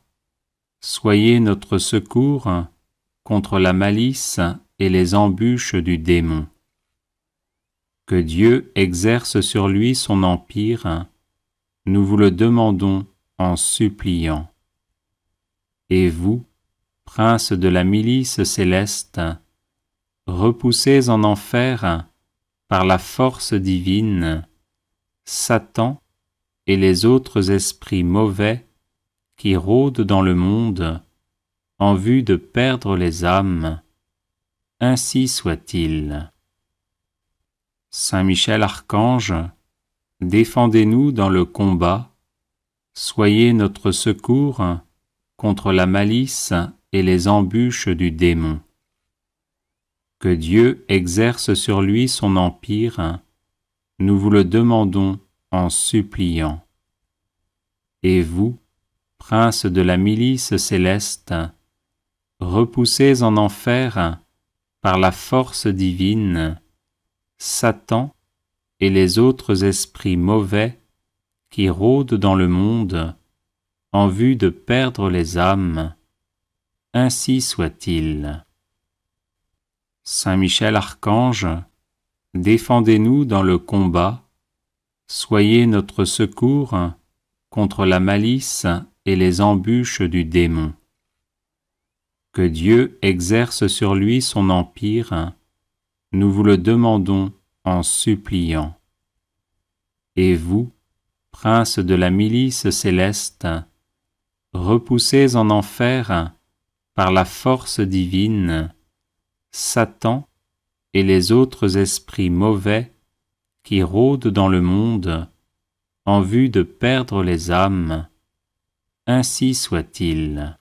soyez notre secours contre la malice et les embûches du démon. Que Dieu exerce sur lui son empire, nous vous le demandons en suppliant. Et vous, princes de la milice céleste, repoussés en enfer par la force divine, Satan et les autres esprits mauvais qui rôdent dans le monde en vue de perdre les âmes, ainsi soit-il. Saint Michel Archange, défendez-nous dans le combat, soyez notre secours contre la malice et les embûches du démon. Que Dieu exerce sur lui son empire, nous vous le demandons en suppliant. Et vous, princes de la milice céleste, repoussés en enfer par la force divine, Satan et les autres esprits mauvais qui rôdent dans le monde en vue de perdre les âmes, ainsi soit-il. Saint Michel Archange, défendez-nous dans le combat, soyez notre secours contre la malice et les embûches du démon. Que Dieu exerce sur lui son empire, nous vous le demandons en suppliant. Et vous, princes de la milice céleste, repoussés en enfer par la force divine, Satan et les autres esprits mauvais qui rôdent dans le monde en vue de perdre les âmes, ainsi soit-il.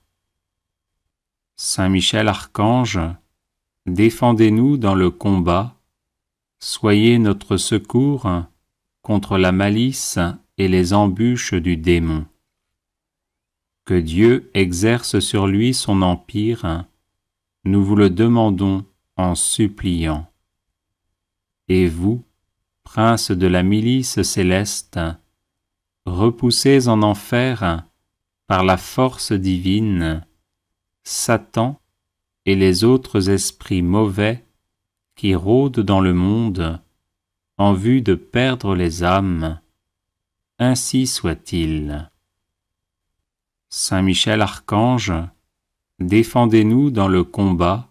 Saint Michel Archange, défendez-nous dans le combat, soyez notre secours contre la malice et les embûches du démon. Que Dieu exerce sur lui son empire, nous vous le demandons en suppliant. Et vous, princes de la milice céleste, repoussés en enfer par la force divine, Satan et les autres esprits mauvais qui rôdent dans le monde en vue de perdre les âmes, ainsi soit-il. Saint Michel Archange, défendez-nous dans le combat,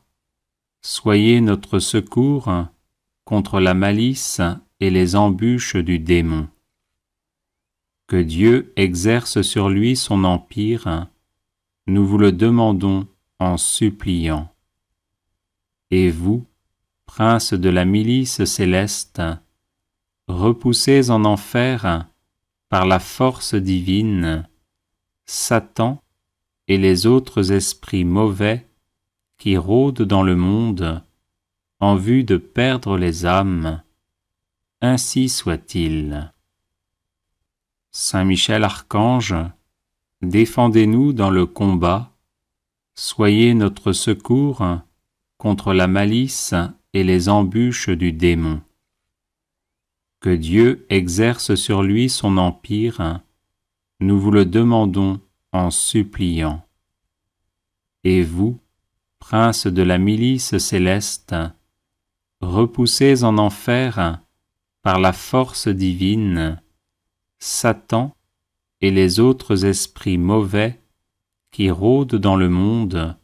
soyez notre secours contre la malice et les embûches du démon. Que Dieu exerce sur lui son empire, nous vous le demandons en suppliant. Et vous, princes de la milice céleste, repoussés en enfer par la force divine, Satan et les autres esprits mauvais qui rôdent dans le monde en vue de perdre les âmes, ainsi soit-il. Saint Michel Archange, défendez-nous dans le combat, soyez notre secours contre la malice et les embûches du démon. Que Dieu exerce sur lui son empire, nous vous le demandons en suppliant. Et vous, princes de la milice céleste, repoussés en enfer par la force divine, Satan et les autres esprits mauvais qui rôdent dans le monde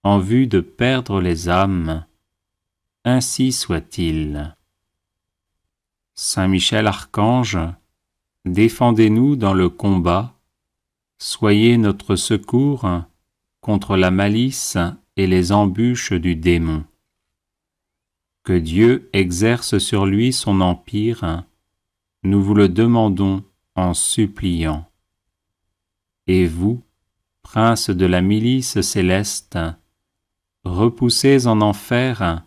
en vue de perdre les âmes, ainsi soit-il. Saint Michel Archange, défendez-nous dans le combat, soyez notre secours contre la malice et les embûches du démon. Que Dieu exerce sur lui son empire, nous vous le demandons en suppliant. Et vous, princes de la milice céleste, repoussés en enfer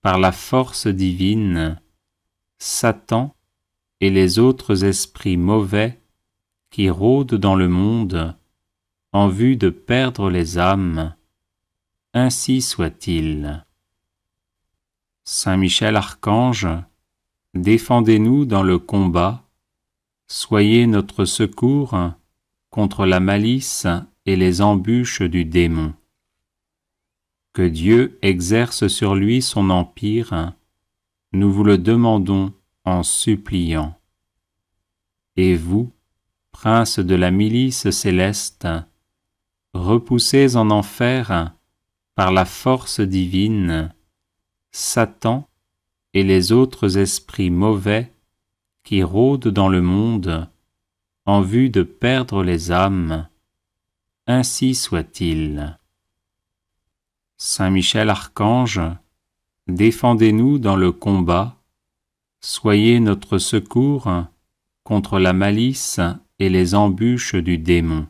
par la force divine, Satan et les autres esprits mauvais qui rôdent dans le monde en vue de perdre les âmes, ainsi soit-il. Saint Michel Archange, défendez-nous dans le combat, soyez notre secours contre la malice et les embûches du démon. Que Dieu exerce sur lui son empire, nous vous le demandons en suppliant. Et vous, princes de la milice céleste, repoussés en enfer par la force divine, Satan et les autres esprits mauvais qui rôdent dans le monde en vue de perdre les âmes, ainsi soit-il. Saint Michel Archange, défendez-nous dans le combat, soyez notre secours contre la malice et les embûches du démon.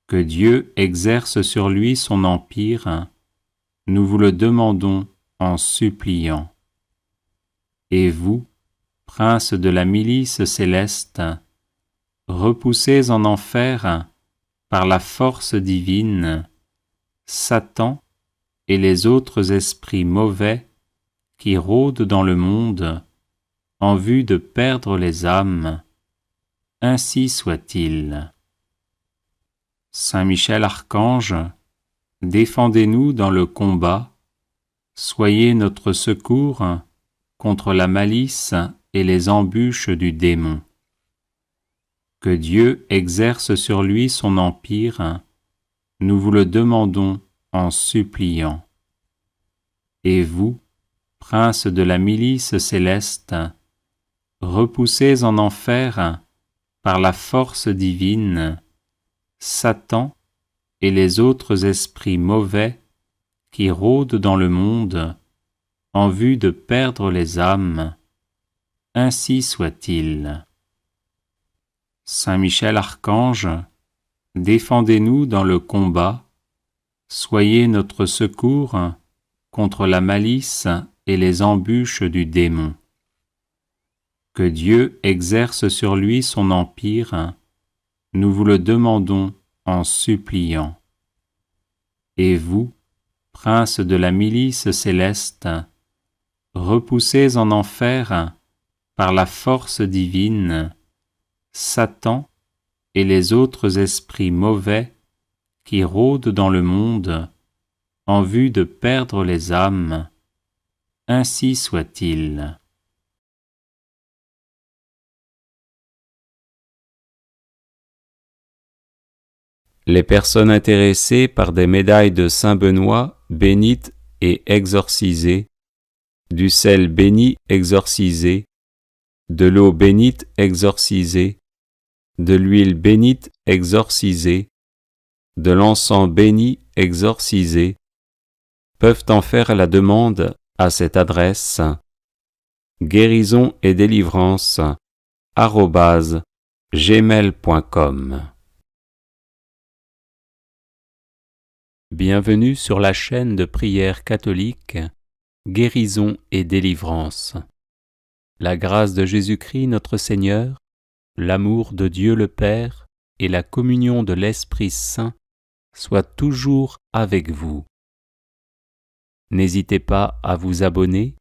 Que Dieu exerce sur lui son empire, nous vous le demandons en suppliant. Et vous, princes de la milice céleste, repoussés en enfer par la force divine, Satan et les autres esprits mauvais qui rôdent dans le monde en vue de perdre les âmes, ainsi soit-il. Saint Michel Archange, défendez-nous dans le combat, soyez notre secours contre la malice et les embûches du démon. Que Dieu exerce sur lui son empire, nous vous le demandons en suppliant. Et vous, princes de la milice céleste, repoussés en enfer par la force divine, Satan et les autres esprits mauvais qui rôdent dans le monde en vue de perdre les âmes, ainsi soit-il. Saint Michel Archange, défendez-nous dans le combat, soyez notre secours contre la malice et les embûches du démon. Que Dieu exerce sur lui son empire, nous vous le demandons en suppliant. Et vous, princes de la milice céleste, repoussez en enfer, par la force divine, Satan et les autres esprits mauvais qui rôdent dans le monde en vue de perdre les âmes. Ainsi soit-il. Les personnes intéressées par des médailles de Saint Benoît bénites et exorcisées, du sel béni exorcisé, de l'eau bénite exorcisée, de l'huile bénite exorcisée, de l'encens béni exorcisé, peuvent en faire la demande à cette adresse guérison et délivrance @gmail.com. Bienvenue sur la chaîne de prière catholique Guérison et délivrance. La grâce de Jésus-Christ notre Seigneur, l'amour de Dieu le Père et la communion de l'Esprit Saint soient toujours avec vous. N'hésitez pas à vous abonner,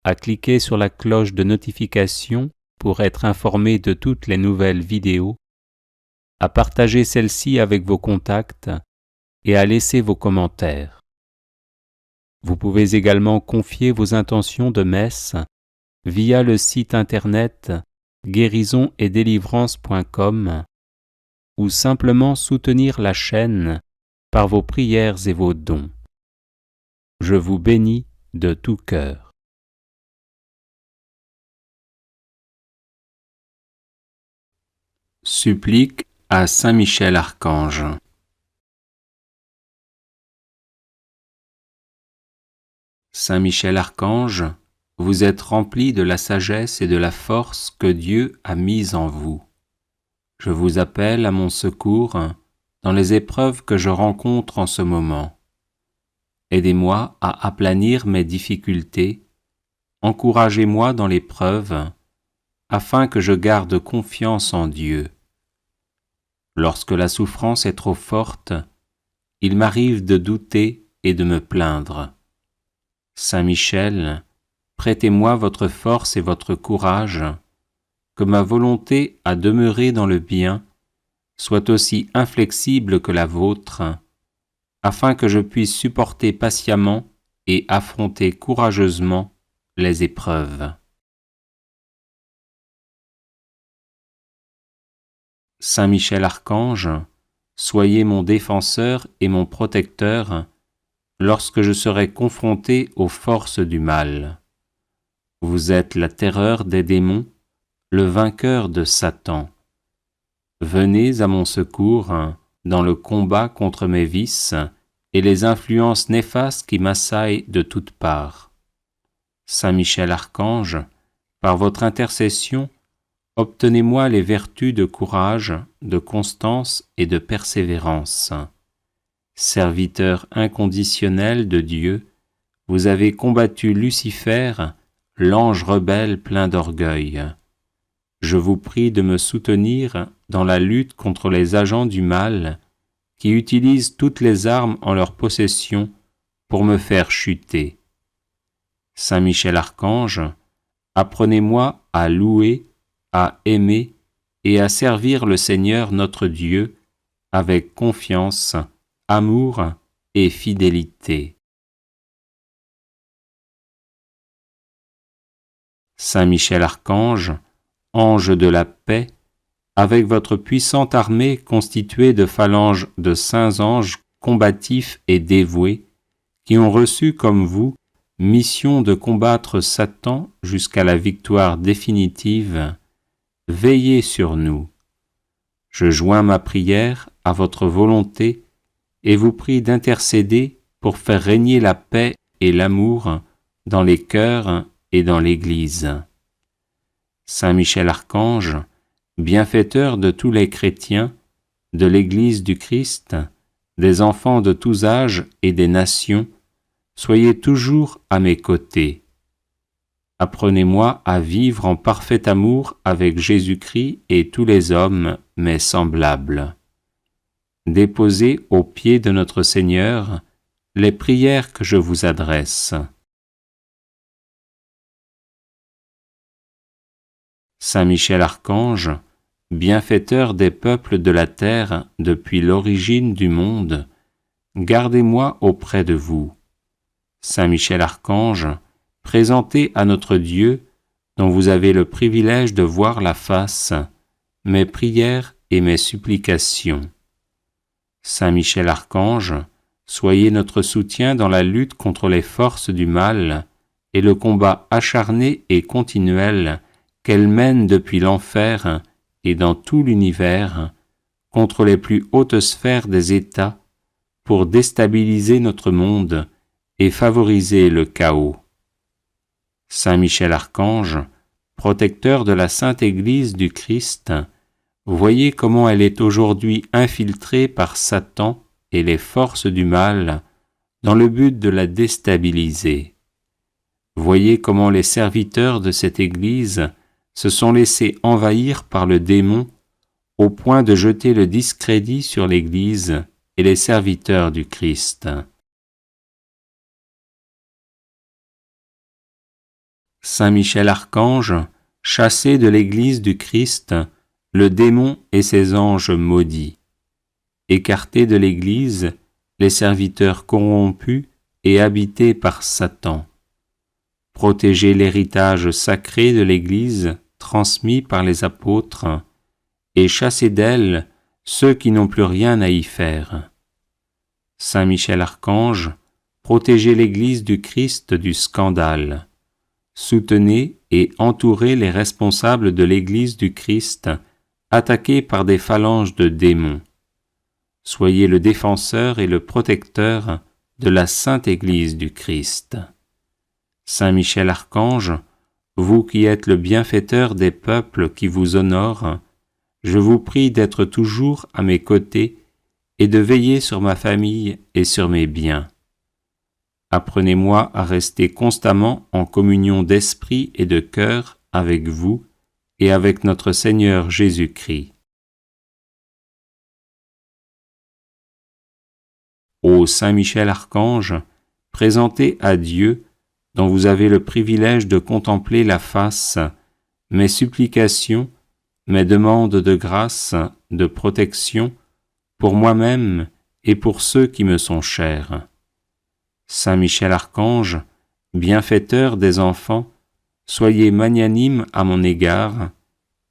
à cliquer sur la cloche de notification pour être informé de toutes les nouvelles vidéos, à partager celle-ci avec vos contacts et à laisser vos commentaires. Vous pouvez également confier vos intentions de messe via le site internet guérisonetdélivrance.com ou simplement soutenir la chaîne par vos prières et vos dons. Je vous bénis de tout cœur. Supplique à Saint Michel Archange. Saint Michel Archange, vous êtes rempli de la sagesse et de la force que Dieu a mise en vous. Je vous appelle à mon secours dans les épreuves que je rencontre en ce moment. Aidez-moi à aplanir mes difficultés, encouragez-moi dans l'épreuve, afin que je garde confiance en Dieu. Lorsque la souffrance est trop forte, il m'arrive de douter et de me plaindre. Saint Michel, prêtez-moi votre force et votre courage, que ma volonté à demeurer dans le bien soit aussi inflexible que la vôtre, afin que je puisse supporter patiemment et affronter courageusement les épreuves. Saint Michel Archange, soyez mon défenseur et mon protecteur lorsque je serai confronté aux forces du mal. Vous êtes la terreur des démons, le vainqueur de Satan. Venez à mon secours dans le combat contre mes vices et les influences néfastes qui m'assaillent de toutes parts. Saint Michel Archange, par votre intercession, obtenez-moi les vertus de courage, de constance et de persévérance. Serviteur inconditionnel de Dieu, vous avez combattu Lucifer, l'ange rebelle plein d'orgueil. Je vous prie de me soutenir dans la lutte contre les agents du mal qui utilisent toutes les armes en leur possession pour me faire chuter. Saint Michel Archange, apprenez-moi à louer, à aimer et à servir le Seigneur notre Dieu avec confiance, amour et fidélité. Saint Michel Archange, ange de la paix, avec votre puissante armée constituée de phalanges de saints anges combatifs et dévoués, qui ont reçu comme vous mission de combattre Satan jusqu'à la victoire définitive, veillez sur nous. Je joins ma prière à votre volonté et vous prie d'intercéder pour faire régner la paix et l'amour dans les cœurs et dans l'Église. Saint Michel Archange, bienfaiteur de tous les chrétiens, de l'Église du Christ, des enfants de tous âges et des nations, soyez toujours à mes côtés. Apprenez-moi à vivre en parfait amour avec Jésus-Christ et tous les hommes, mes semblables. Déposez aux pieds de notre Seigneur les prières que je vous adresse. Saint Michel Archange, bienfaiteur des peuples de la terre depuis l'origine du monde, gardez-moi auprès de vous. Saint Michel Archange, présentez à notre Dieu, dont vous avez le privilège de voir la face, mes prières et mes supplications. Saint Michel Archange, soyez notre soutien dans la lutte contre les forces du mal et le combat acharné et continuel qu'elles mènent depuis l'enfer et dans tout l'univers contre les plus hautes sphères des États pour déstabiliser notre monde et favoriser le chaos. Saint Michel Archange, protecteur de la Sainte Église du Christ, voyez comment elle est aujourd'hui infiltrée par Satan et les forces du mal dans le but de la déstabiliser. Voyez comment les serviteurs de cette Église se sont laissés envahir par le démon au point de jeter le discrédit sur l'Église et les serviteurs du Christ. Saint Michel Archange, chassez de l'Église du Christ le démon et ses anges maudits. Écartez de l'Église les serviteurs corrompus et habités par Satan. Protégez l'héritage sacré de l'Église transmis par les apôtres et chassez d'elle ceux qui n'ont plus rien à y faire. Saint Michel Archange, protégez l'Église du Christ du scandale. Soutenez et entourez les responsables de l'Église du Christ attaqués par des phalanges de démons. Soyez le défenseur et le protecteur de la Sainte Église du Christ. Saint Michel Archange, vous qui êtes le bienfaiteur des peuples qui vous honorent, je vous prie d'être toujours à mes côtés et de veiller sur ma famille et sur mes biens. Apprenez-moi à rester constamment en communion d'esprit et de cœur avec vous et avec notre Seigneur Jésus-Christ. Ô Saint Michel Archange, présentez à Dieu, dont vous avez le privilège de contempler la face, mes supplications, mes demandes de grâce, de protection, pour moi-même et pour ceux qui me sont chers. Saint Michel Archange, bienfaiteur des enfants, soyez magnanime à mon égard,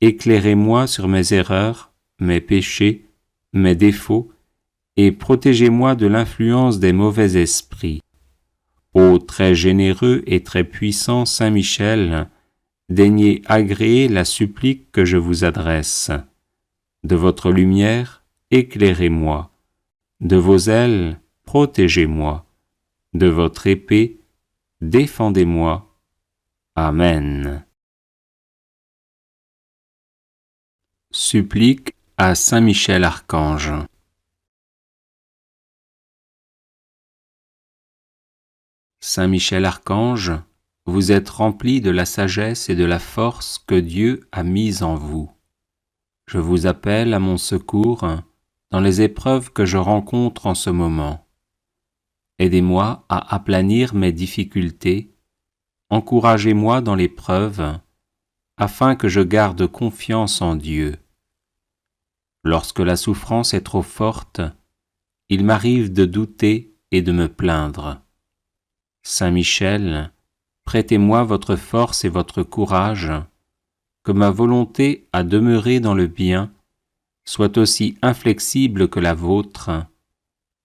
éclairez-moi sur mes erreurs, mes péchés, mes défauts, et protégez-moi de l'influence des mauvais esprits. Ô très généreux et très puissant Saint Michel, daignez agréer la supplique que je vous adresse. De votre lumière, éclairez-moi. De vos ailes, protégez-moi. De votre épée, défendez-moi. Amen. Supplique à Saint Michel Archange. Saint Michel Archange, vous êtes rempli de la sagesse et de la force que Dieu a mise en vous. Je vous appelle à mon secours dans les épreuves que je rencontre en ce moment. Aidez-moi à aplanir mes difficultés, encouragez-moi dans l'épreuve, afin que je garde confiance en Dieu. Lorsque la souffrance est trop forte, il m'arrive de douter et de me plaindre. Saint Michel, prêtez-moi votre force et votre courage, que ma volonté à demeurer dans le bien soit aussi inflexible que la vôtre,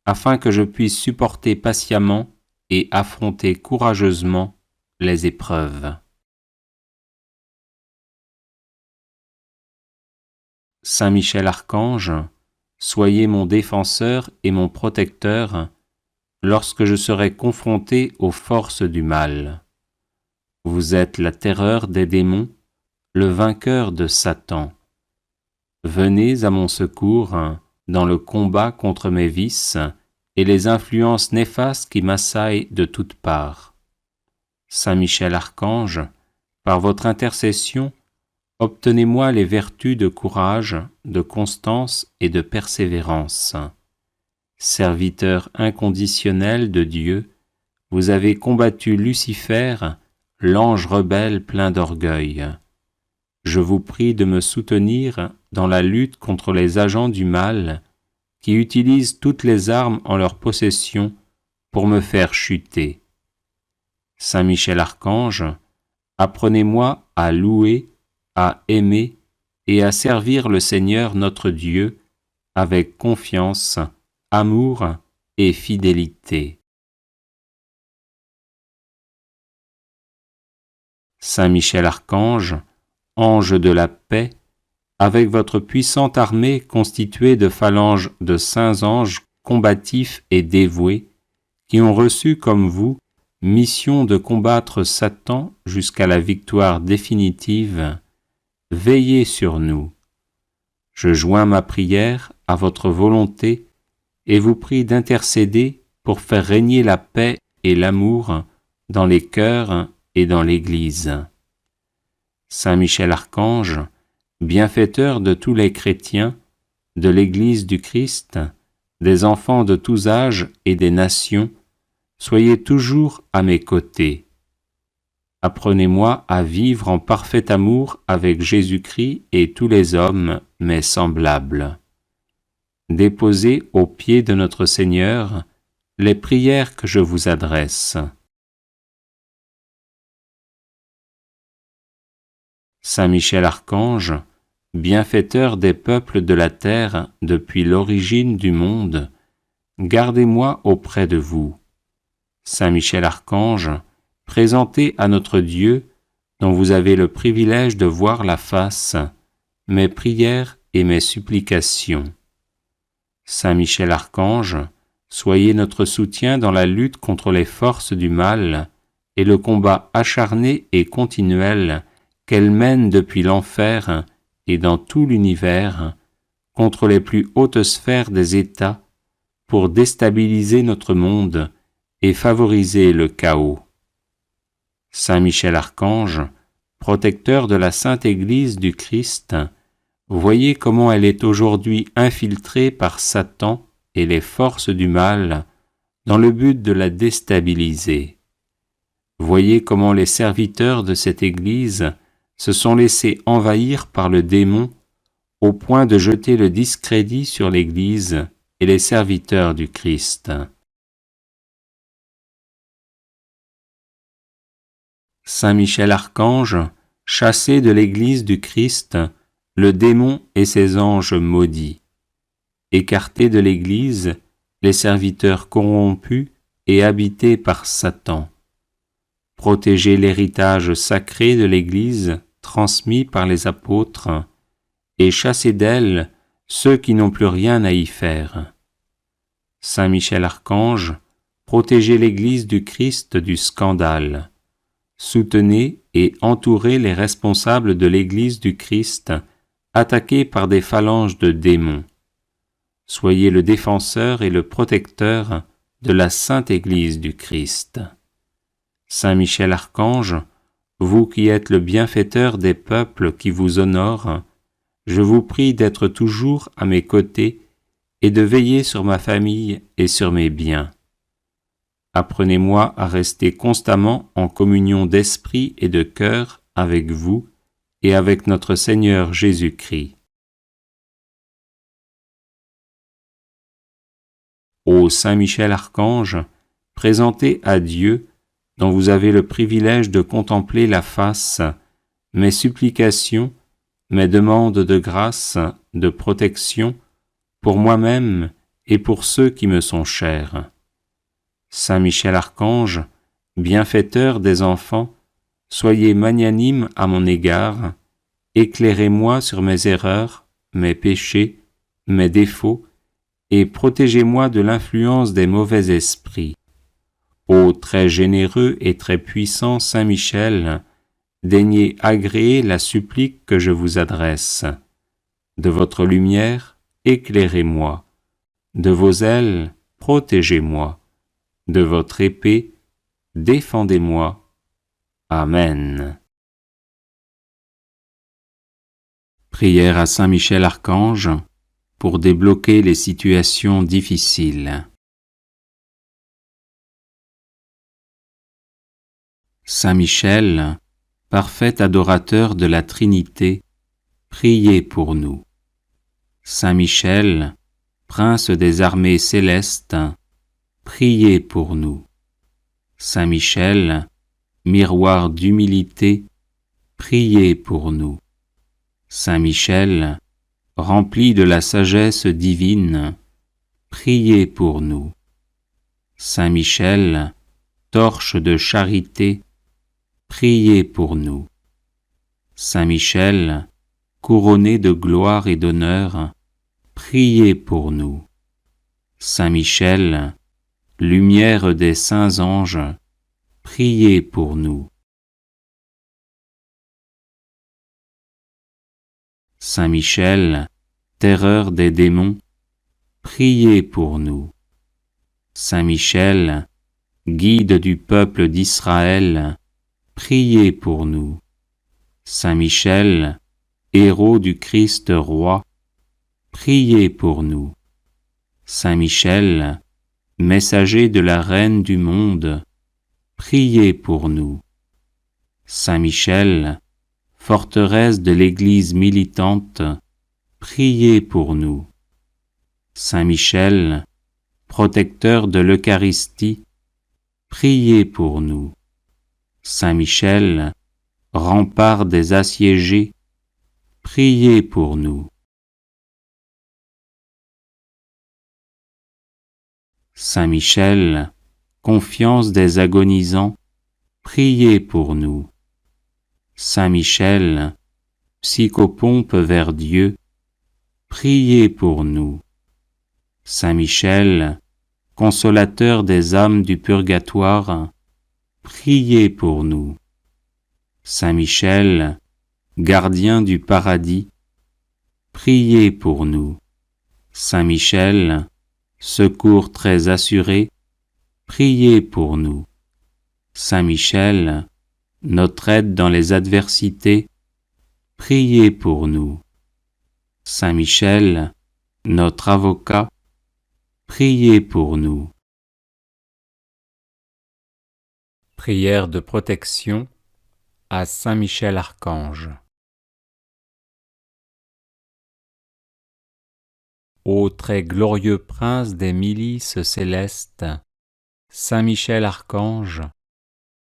afin que je puisse supporter patiemment et affronter courageusement les épreuves. Saint Michel Archange, soyez mon défenseur et mon protecteur lorsque je serai confronté aux forces du mal. Vous êtes la terreur des démons, le vainqueur de Satan. Venez à mon secours dans le combat contre mes vices et les influences néfastes qui m'assaillent de toutes parts. Saint Michel Archange, par votre intercession, obtenez-moi les vertus de courage, de constance et de persévérance. Serviteur inconditionnel de Dieu, vous avez combattu Lucifer, l'ange rebelle plein d'orgueil. je vous prie de me soutenir dans la lutte contre les agents du mal qui utilisent toutes les armes en leur possession pour me faire chuter. Saint Michel Archange, apprenez-moi à louer, à aimer et à servir le Seigneur notre Dieu avec confiance, amour et fidélité. Saint Michel Archange, ange de la paix, avec votre puissante armée constituée de phalanges de saints anges combatifs et dévoués, qui ont reçu comme vous mission de combattre Satan jusqu'à la victoire définitive, veillez sur nous. Je joins ma prière à votre volonté et vous prie d'intercéder pour faire régner la paix et l'amour dans les cœurs et dans l'Église. Saint Michel Archange, bienfaiteur de tous les chrétiens, de l'Église du Christ, des enfants de tous âges et des nations, soyez toujours à mes côtés. Apprenez-moi à vivre en parfait amour avec Jésus-Christ et tous les hommes, mes semblables. Déposez aux pieds de notre Seigneur les prières que je vous adresse. Saint Michel Archange, bienfaiteur des peuples de la terre depuis l'origine du monde, gardez-moi auprès de vous. Saint Michel Archange, présentez à notre Dieu, dont vous avez le privilège de voir la face, mes prières et mes supplications. Saint Michel Archange, soyez notre soutien dans la lutte contre les forces du mal et le combat acharné et continuel qu'elles mènent depuis l'enfer et dans tout l'univers contre les plus hautes sphères des États pour déstabiliser notre monde et favoriser le chaos. Saint Michel Archange, protecteur de la Sainte Église du Christ, voyez comment elle est aujourd'hui infiltrée par Satan et les forces du mal dans le but de la déstabiliser. Voyez comment les serviteurs de cette Église se sont laissés envahir par le démon au point de jeter le discrédit sur l'Église et les serviteurs du Christ. Saint Michel Archange, chassez de l'Église du Christ le démon et ses anges maudits. Écartez de l'Église les serviteurs corrompus et habités par Satan. Protégez l'héritage sacré de l'Église transmis par les apôtres et chassez d'elle ceux qui n'ont plus rien à y faire. Saint Michel Archange, protégez l'Église du Christ du scandale. Soutenez et entourez les responsables de l'Église du Christ attaqués par des phalanges de démons. Soyez le défenseur et le protecteur de la Sainte Église du Christ. Saint Michel Archange, vous qui êtes le bienfaiteur des peuples qui vous honorent, je vous prie d'être toujours à mes côtés et de veiller sur ma famille et sur mes biens. Apprenez-moi à rester constamment en communion d'esprit et de cœur avec vous et avec notre Seigneur Jésus-Christ. Ô Saint Michel Archange, présentez à Dieu, dont vous avez le privilège de contempler la face, mes supplications, mes demandes de grâce, de protection, pour moi-même et pour ceux qui me sont chers. Saint Michel Archange, bienfaiteur des enfants, soyez magnanime à mon égard, éclairez-moi sur mes erreurs, mes péchés, mes défauts, et protégez-moi de l'influence des mauvais esprits. Ô très généreux et très puissant Saint Michel, daignez agréer la supplique que je vous adresse. De votre lumière, éclairez-moi. De vos ailes, protégez-moi. De votre épée, défendez-moi. Amen. Prière à Saint Michel Archange pour débloquer les situations difficiles. Saint Michel, parfait adorateur de la Trinité, priez pour nous. Saint Michel, prince des armées célestes, priez pour nous. Saint Michel, miroir d'humilité, priez pour nous. Saint Michel, rempli de la sagesse divine, priez pour nous. Saint Michel, torche de charité, priez pour nous. Saint Michel, couronné de gloire et d'honneur, priez pour nous. Saint Michel, lumière des saints anges, priez pour nous. Saint Michel, terreur des démons, priez pour nous. Saint Michel, guide du peuple d'Israël, priez pour nous. Saint Michel, héros du Christ roi, priez pour nous. Saint Michel, messager de la Reine du monde, priez pour nous. Saint Michel, forteresse de l'Église militante, priez pour nous. Saint Michel, protecteur de l'Eucharistie, priez pour nous. Saint Michel, rempart des assiégés, priez pour nous. Saint Michel, confiance des agonisants, priez pour nous. Saint Michel, psychopompe vers Dieu, priez pour nous. Saint Michel, consolateur des âmes du purgatoire, priez pour nous. Saint Michel, gardien du paradis, priez pour nous. Saint Michel, secours très assuré, priez pour nous. Saint Michel, notre aide dans les adversités, priez pour nous. Saint Michel, notre avocat, priez pour nous. Prière de protection à Saint Michel Archange. Ô très glorieux prince des milices célestes, Saint Michel Archange,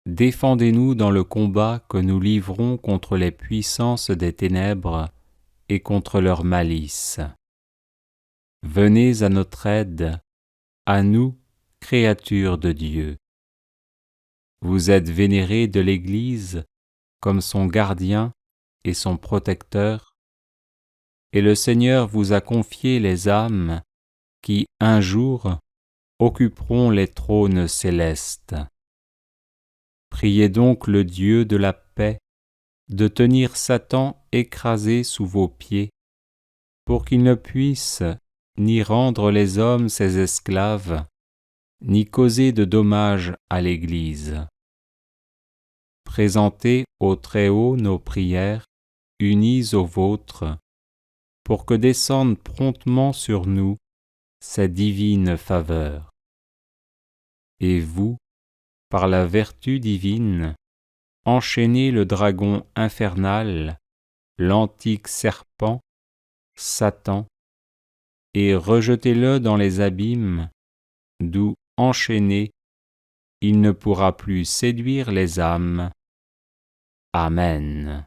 défendez-nous dans le combat que nous livrons contre les puissances des ténèbres et contre leur malice. Venez à notre aide, à nous, créatures de Dieu. Vous êtes vénérés de l'Église comme son gardien et son protecteur, et le Seigneur vous a confié les âmes qui, un jour, occuperont les trônes célestes. Priez donc le Dieu de la paix de tenir Satan écrasé sous vos pieds, pour qu'il ne puisse ni rendre les hommes ses esclaves, ni causer de dommages à l'Église. Présentez au Très-Haut nos prières, unies aux vôtres, pour que descende promptement sur nous sa divine faveur. Et vous, par la vertu divine, enchaînez le dragon infernal, l'antique serpent, Satan, et rejetez-le dans les abîmes, d'où, enchaîné, il ne pourra plus séduire les âmes. Amen.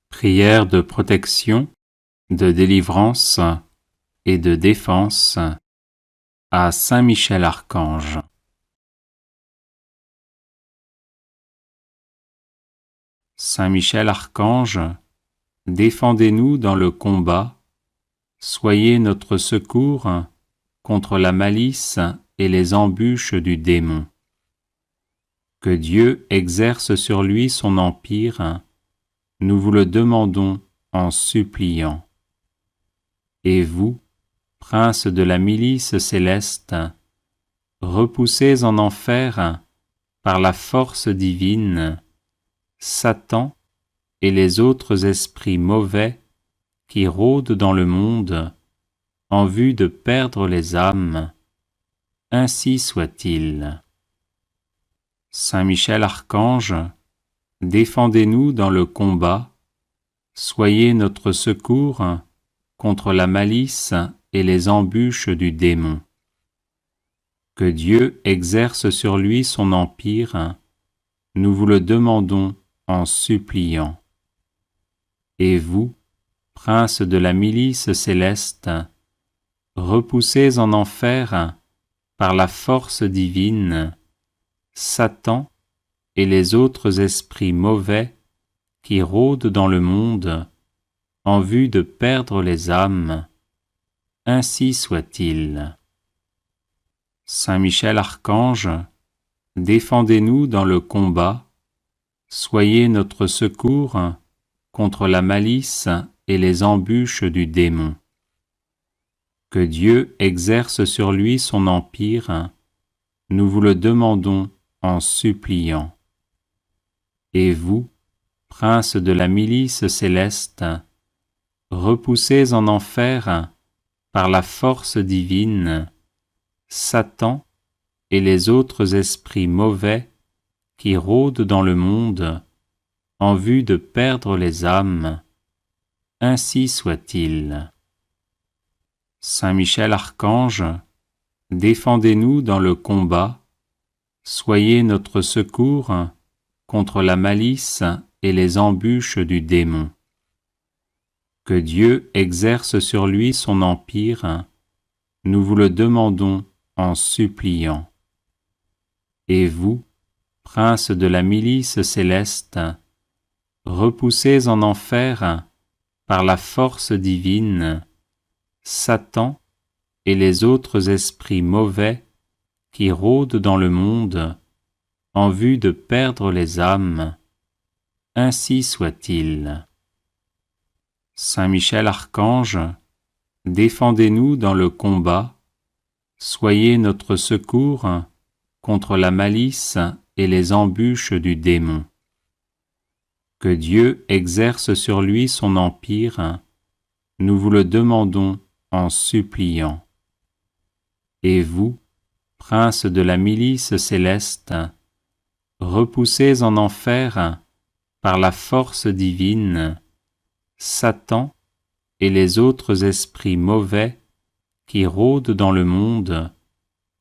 Prière de protection, de délivrance et de défense à Saint Michel Archange. Saint Michel Archange, défendez-nous dans le combat, soyez notre secours contre la malice et les embûches du démon. Que Dieu exerce sur lui son empire, nous vous le demandons en suppliant. Et vous, princes de la milice céleste, repoussez en enfer, par la force divine, Satan et les autres esprits mauvais qui rôdent dans le monde en vue de perdre les âmes. Ainsi soit-il. Saint Michel Archange, défendez-nous dans le combat, soyez notre secours contre la malice et les embûches du démon. Que Dieu exerce sur lui son empire, nous vous le demandons en suppliant. Et vous, princes de la milice céleste, repoussez en enfer, par la force divine, Satan et les autres esprits mauvais qui rôdent dans le monde en vue de perdre les âmes. Ainsi soit-il. Saint Michel Archange, défendez-nous dans le combat, soyez notre secours contre la malice et les embûches du démon. Que Dieu exerce sur lui son empire, nous vous le demandons en suppliant. Et vous, princes de la milice céleste, repoussez en enfer, par la force divine, Satan et les autres esprits mauvais qui rôdent dans le monde en vue de perdre les âmes. Ainsi soit-il. Saint Michel Archange, défendez-nous dans le combat, soyez notre secours contre la malice et les embûches du démon. Que Dieu exerce sur lui son empire, nous vous le demandons en suppliant. Et vous, princes de la milice céleste, repoussez en enfer, par la force divine, Satan et les autres esprits mauvais qui rôdent dans le monde en vue de perdre les âmes. Ainsi soit-il. Saint Michel Archange, défendez-nous dans le combat, soyez notre secours contre la malice et les embûches du démon. Que Dieu exerce sur lui son empire, nous vous le demandons en suppliant. Et vous, princes de la milice céleste, repoussez en enfer, par la force divine, Satan et les autres esprits mauvais qui rôdent dans le monde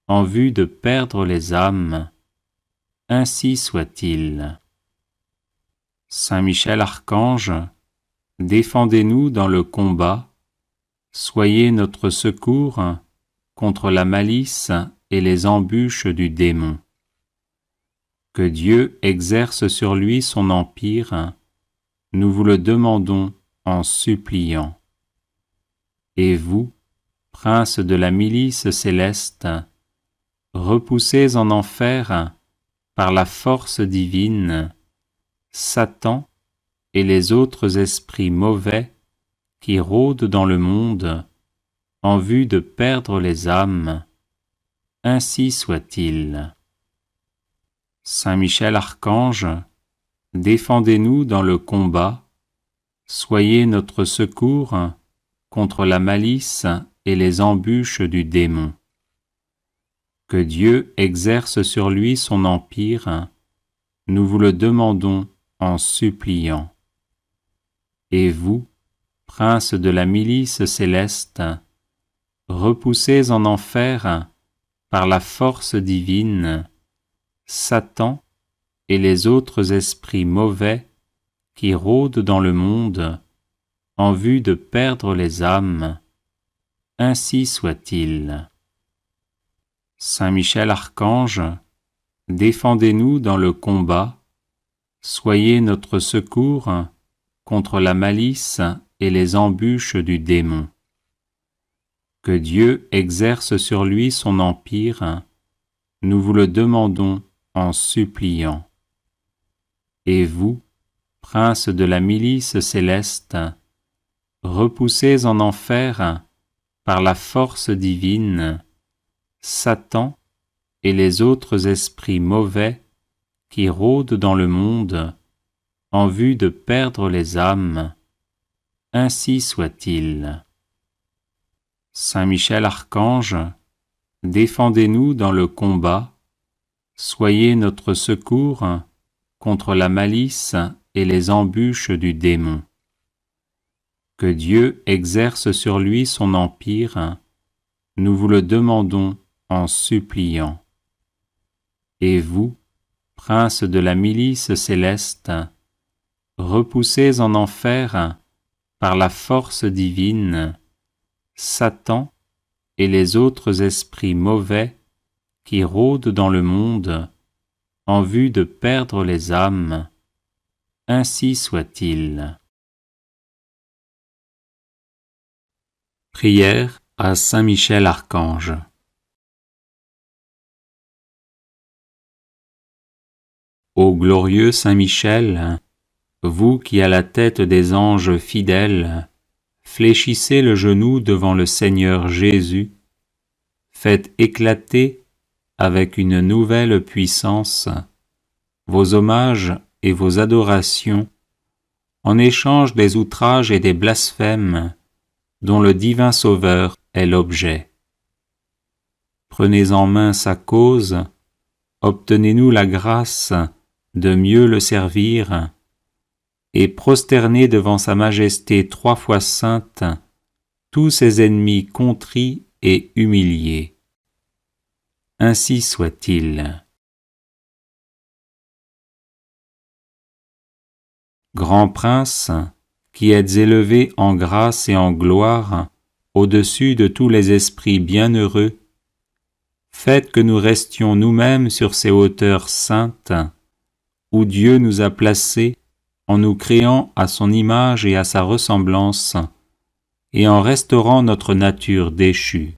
en vue de perdre les âmes. Ainsi soit-il. Saint Michel Archange, défendez-nous dans le combat, soyez notre secours contre la malice et les embûches du démon. Que Dieu exerce sur lui son empire, nous vous le demandons en suppliant. Et vous, princes de la milice céleste, repoussez en enfer, par la force divine, Satan et les autres esprits mauvais qui rôdent dans le monde en vue de perdre les âmes. Ainsi soit-il. Saint Michel Archange, défendez-nous dans le combat, soyez notre secours contre la malice et les embûches du démon. Que Dieu exerce sur lui son empire, nous vous le demandons en suppliant. Et vous, princes de la milice céleste, repoussez en enfer, par la force divine, Satan et les autres esprits mauvais qui rôdent dans le monde en vue de perdre les âmes. Ainsi soit-il. Saint Michel Archange, défendez-nous dans le combat, soyez notre secours contre la malice et les embûches du démon. Que Dieu exerce sur lui son empire, nous vous le demandons en suppliant. Et vous, princes de la milice céleste, repoussez en enfer, par la force divine, Satan et les autres esprits mauvais qui rôdent dans le monde en vue de perdre les âmes. Ainsi soit-il. Saint Michel Archange, défendez-nous dans le combat, soyez notre secours contre la malice et les embûches du démon. Que Dieu exerce sur lui son empire, nous vous le demandons en suppliant. Et vous, princes de la milice céleste, repoussés en enfer par la force divine, Satan et les autres esprits mauvais qui rôdent dans le monde en vue de perdre les âmes, ainsi soit-il. Prière à Saint Michel Archange. Ô glorieux Saint Michel, vous qui à la tête des anges fidèles fléchissez le genou devant le Seigneur Jésus, faites éclater avec une nouvelle puissance vos hommages et vos adorations en échange des outrages et des blasphèmes dont le divin Sauveur est l'objet. Prenez en main sa cause, obtenez-nous la grâce de mieux le servir, et prosternez devant sa majesté 3 fois sainte tous ses ennemis contrits et humiliés. Ainsi soit-il. Grand prince, qui êtes élevé en grâce et en gloire au-dessus de tous les esprits bienheureux, faites que nous restions nous-mêmes sur ces hauteurs saintes, où Dieu nous a placés en nous créant à son image et à sa ressemblance, et en restaurant notre nature déchue.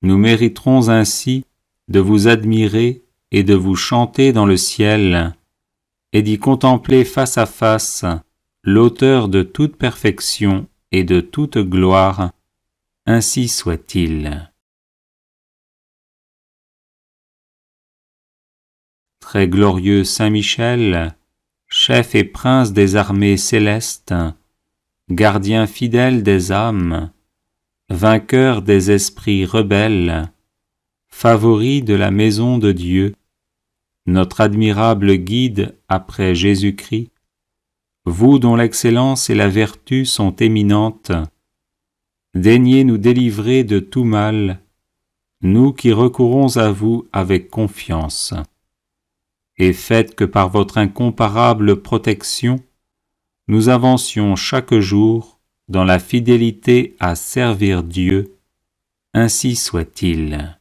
Nous mériterons ainsi de vous admirer et de vous chanter dans le ciel, et d'y contempler face à face l'auteur de toute perfection et de toute gloire, ainsi soit-il. Très glorieux Saint Michel, chef et prince des armées célestes, gardien fidèle des âmes, vainqueur des esprits rebelles, favori de la maison de Dieu, notre admirable guide après Jésus-Christ, vous dont l'excellence et la vertu sont éminentes, daignez nous délivrer de tout mal, nous qui recourons à vous avec confiance. Et faites que par votre incomparable protection, nous avancions chaque jour dans la fidélité à servir Dieu, ainsi soit-il.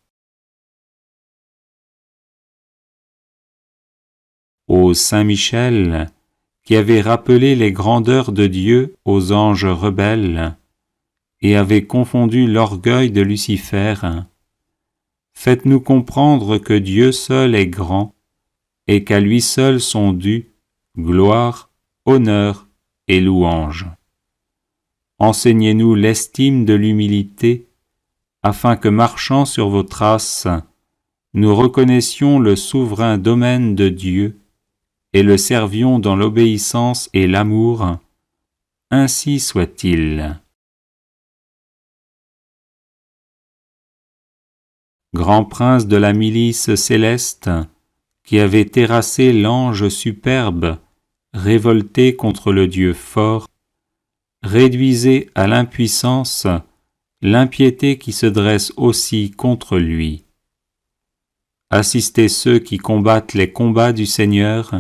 Ô Saint Michel, qui avez rappelé les grandeurs de Dieu aux anges rebelles et avez confondu l'orgueil de Lucifer, faites-nous comprendre que Dieu seul est grand et qu'à lui seul sont dus gloire, honneur et louange. Enseignez-nous l'estime de l'humilité, afin que, marchant sur vos traces, nous reconnaissions le souverain domaine de Dieu et le servions dans l'obéissance et l'amour, ainsi soit-il. Grand prince de la milice céleste, qui avait terrassé l'ange superbe, révolté contre le Dieu fort, réduisez à l'impuissance l'impiété qui se dresse aussi contre lui. Assistez ceux qui combattent les combats du Seigneur,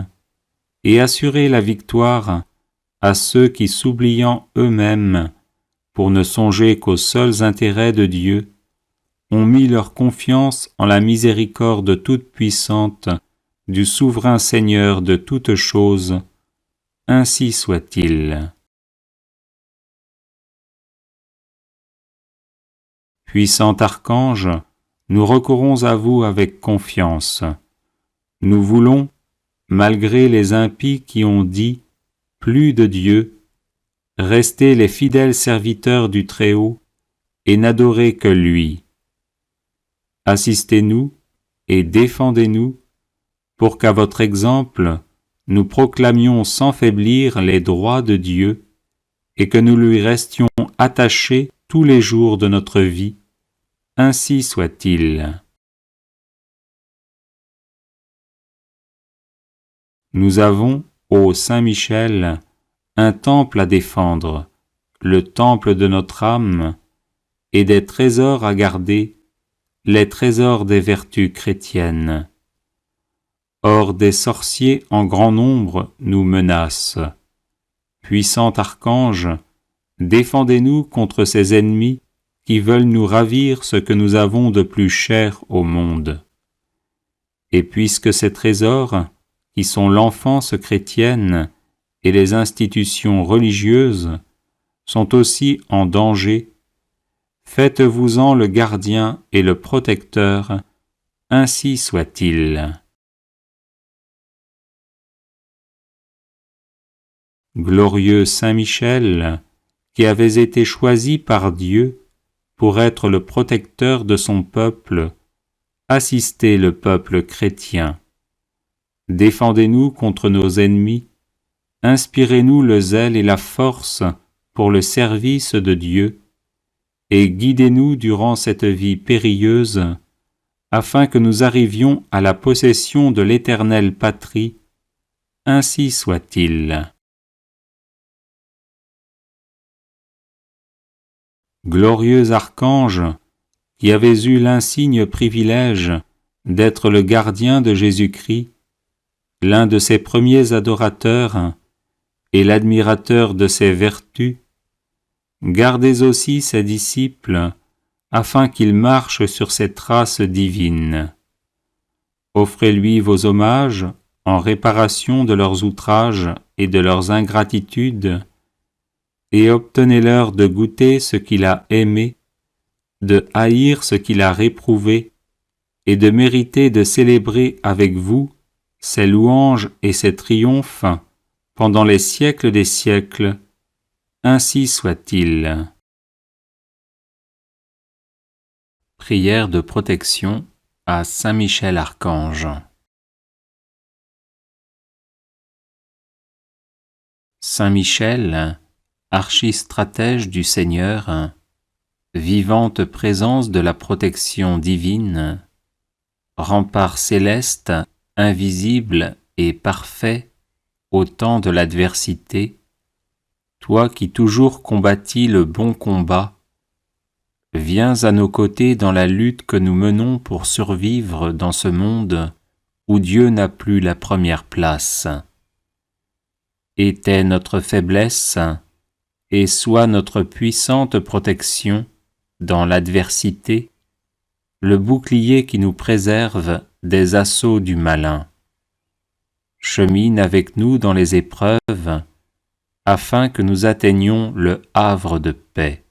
et assurez la victoire à ceux qui, s'oubliant eux-mêmes, pour ne songer qu'aux seuls intérêts de Dieu, ont mis leur confiance en la miséricorde toute-puissante du souverain Seigneur de toutes choses, ainsi soit-il. Puissant archange, nous recourons à vous avec confiance. Nous voulons, malgré les impies qui ont dit « plus de Dieu », rester les fidèles serviteurs du Très-Haut et n'adorer que lui. Assistez-nous et défendez-nous pour qu'à votre exemple, nous proclamions sans faiblir les droits de Dieu et que nous lui restions attachés tous les jours de notre vie. Ainsi soit-il. Nous avons, ô Saint Michel, un temple à défendre, le temple de notre âme, et des trésors à garder, les trésors des vertus chrétiennes. Or des sorciers en grand nombre nous menacent. Puissant archange, défendez-nous contre ces ennemis qui veulent nous ravir ce que nous avons de plus cher au monde. Et puisque ces trésors, qui sont l'enfance chrétienne et les institutions religieuses, sont aussi en danger, faites-vous-en le gardien et le protecteur, ainsi soit-il. Glorieux Saint Michel, qui avez été choisi par Dieu pour être le protecteur de son peuple, assistez le peuple chrétien. Défendez-nous contre nos ennemis, inspirez-nous le zèle et la force pour le service de Dieu, et guidez-nous durant cette vie périlleuse, afin que nous arrivions à la possession de l'éternelle patrie, ainsi soit-il. Glorieux archange, qui avez eu l'insigne privilège d'être le gardien de Jésus-Christ, l'un de ses premiers adorateurs et l'admirateur de ses vertus, gardez aussi ses disciples, afin qu'ils marchent sur ses traces divines. Offrez-lui vos hommages en réparation de leurs outrages et de leurs ingratitudes, et obtenez-leur de goûter ce qu'il a aimé, de haïr ce qu'il a réprouvé, et de mériter de célébrer avec vous ses louanges et ses triomphes pendant les siècles des siècles, ainsi soit-il. Prière de protection à Saint Michel Archange. Saint Michel, archistratège du Seigneur, vivante présence de la protection divine, rempart céleste, invisible et parfait au temps de l'adversité, toi qui toujours combattis le bon combat, viens à nos côtés dans la lutte que nous menons pour survivre dans ce monde où Dieu n'a plus la première place. Était notre faiblesse, et sois notre puissante protection dans l'adversité, le bouclier qui nous préserve des assauts du malin. Chemine avec nous dans les épreuves, afin que nous atteignions le havre de paix.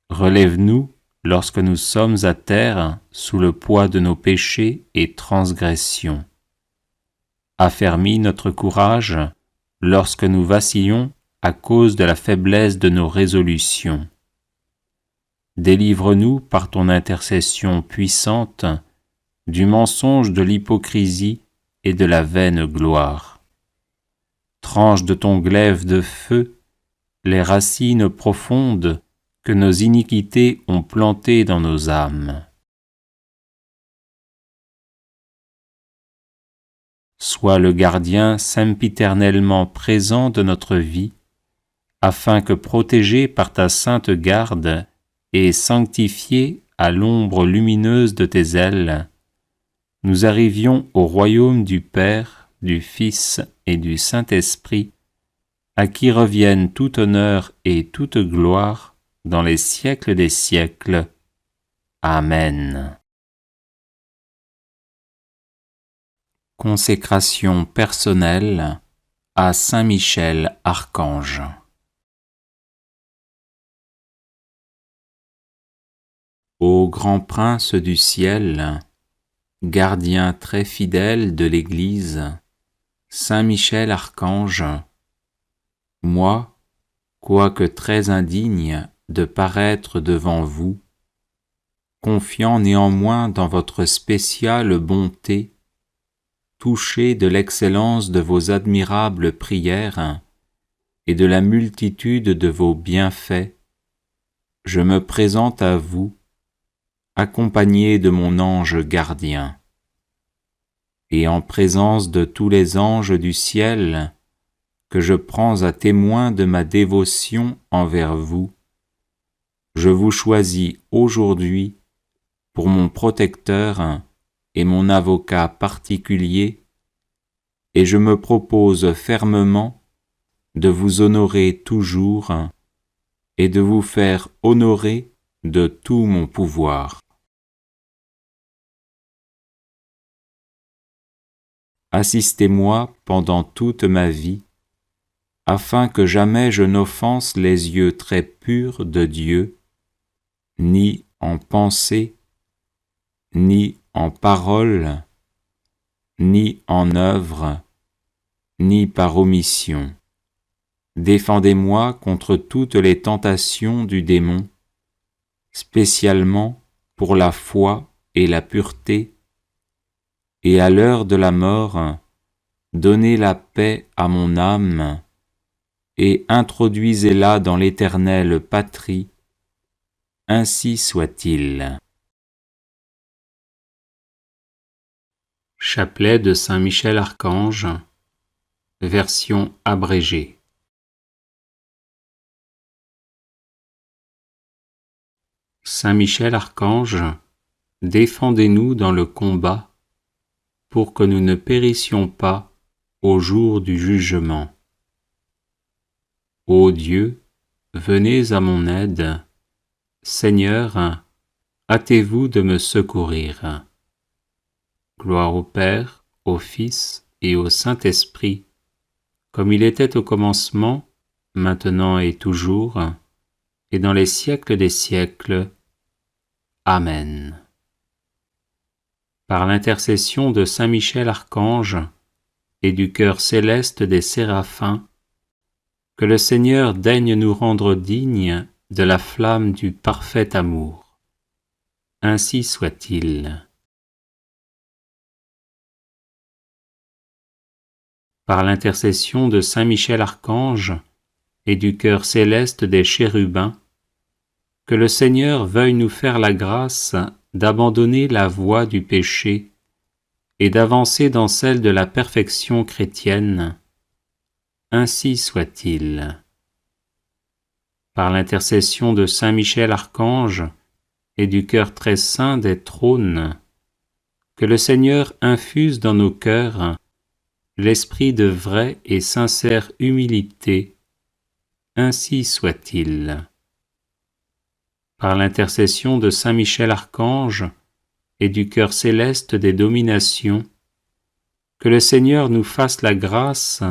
Relève-nous lorsque nous sommes à terre sous le poids de nos péchés et transgressions. Affermis notre courage lorsque nous vacillons à cause de la faiblesse de nos résolutions. Délivre-nous par ton intercession puissante du mensonge de l'hypocrisie et de la vaine gloire. Tranche de ton glaive de feu les racines profondes que nos iniquités ont plantées dans nos âmes. Sois le gardien sempiternellement présent de notre vie, afin que, protégés par ta sainte garde et sanctifiés à l'ombre lumineuse de tes ailes, nous arrivions au royaume du Père, du Fils et du Saint-Esprit, à qui reviennent tout honneur et toute gloire dans les siècles des siècles. Amen. Consécration personnelle à Saint Michel Archange. Ô grand prince du ciel, gardien très fidèle de l'Église, Saint Michel Archange, moi, quoique très indigne de paraître devant vous, confiant néanmoins dans votre spéciale bonté, touché de l'excellence de vos admirables prières et de la multitude de vos bienfaits, je me présente à vous, accompagné de mon ange gardien. Et en présence de tous les anges du ciel, que je prends à témoin de ma dévotion envers vous, je vous choisis aujourd'hui pour mon protecteur et mon avocat particulier, et je me propose fermement de vous honorer toujours et de vous faire honorer de tout mon pouvoir. Assistez-moi pendant toute ma vie, afin que jamais je n'offense les yeux très purs de Dieu, ni en pensée, ni en parole, ni en œuvre, ni par omission. Défendez-moi contre toutes les tentations du démon, spécialement pour la foi et la pureté, et à l'heure de la mort, donnez la paix à mon âme, et introduisez-la dans l'éternelle patrie, ainsi soit-il. Chapelet de Saint Michel Archange, version abrégée. Saint Michel Archange, défendez-nous dans le combat, pour que nous ne périssions pas au jour du jugement. Ô Dieu, venez à mon aide. Seigneur, hâtez-vous de me secourir. Gloire au Père, au Fils et au Saint-Esprit, comme il était au commencement, maintenant et toujours, et dans les siècles des siècles. Amen. Par l'intercession de Saint Michel Archange et du chœur céleste des séraphins, que le Seigneur daigne nous rendre dignes de la flamme du parfait amour. Ainsi soit-il. Par l'intercession de Saint Michel Archange et du chœur céleste des chérubins, que le Seigneur veuille nous faire la grâce d'abandonner la voie du péché et d'avancer dans celle de la perfection chrétienne. Ainsi soit-il. Par l'intercession de Saint Michel Archange et du cœur très saint des trônes, que le Seigneur infuse dans nos cœurs l'esprit de vraie et sincère humilité. Ainsi soit-il. Par l'intercession de Saint Michel Archange et du cœur céleste des dominations, que le Seigneur nous fasse la grâce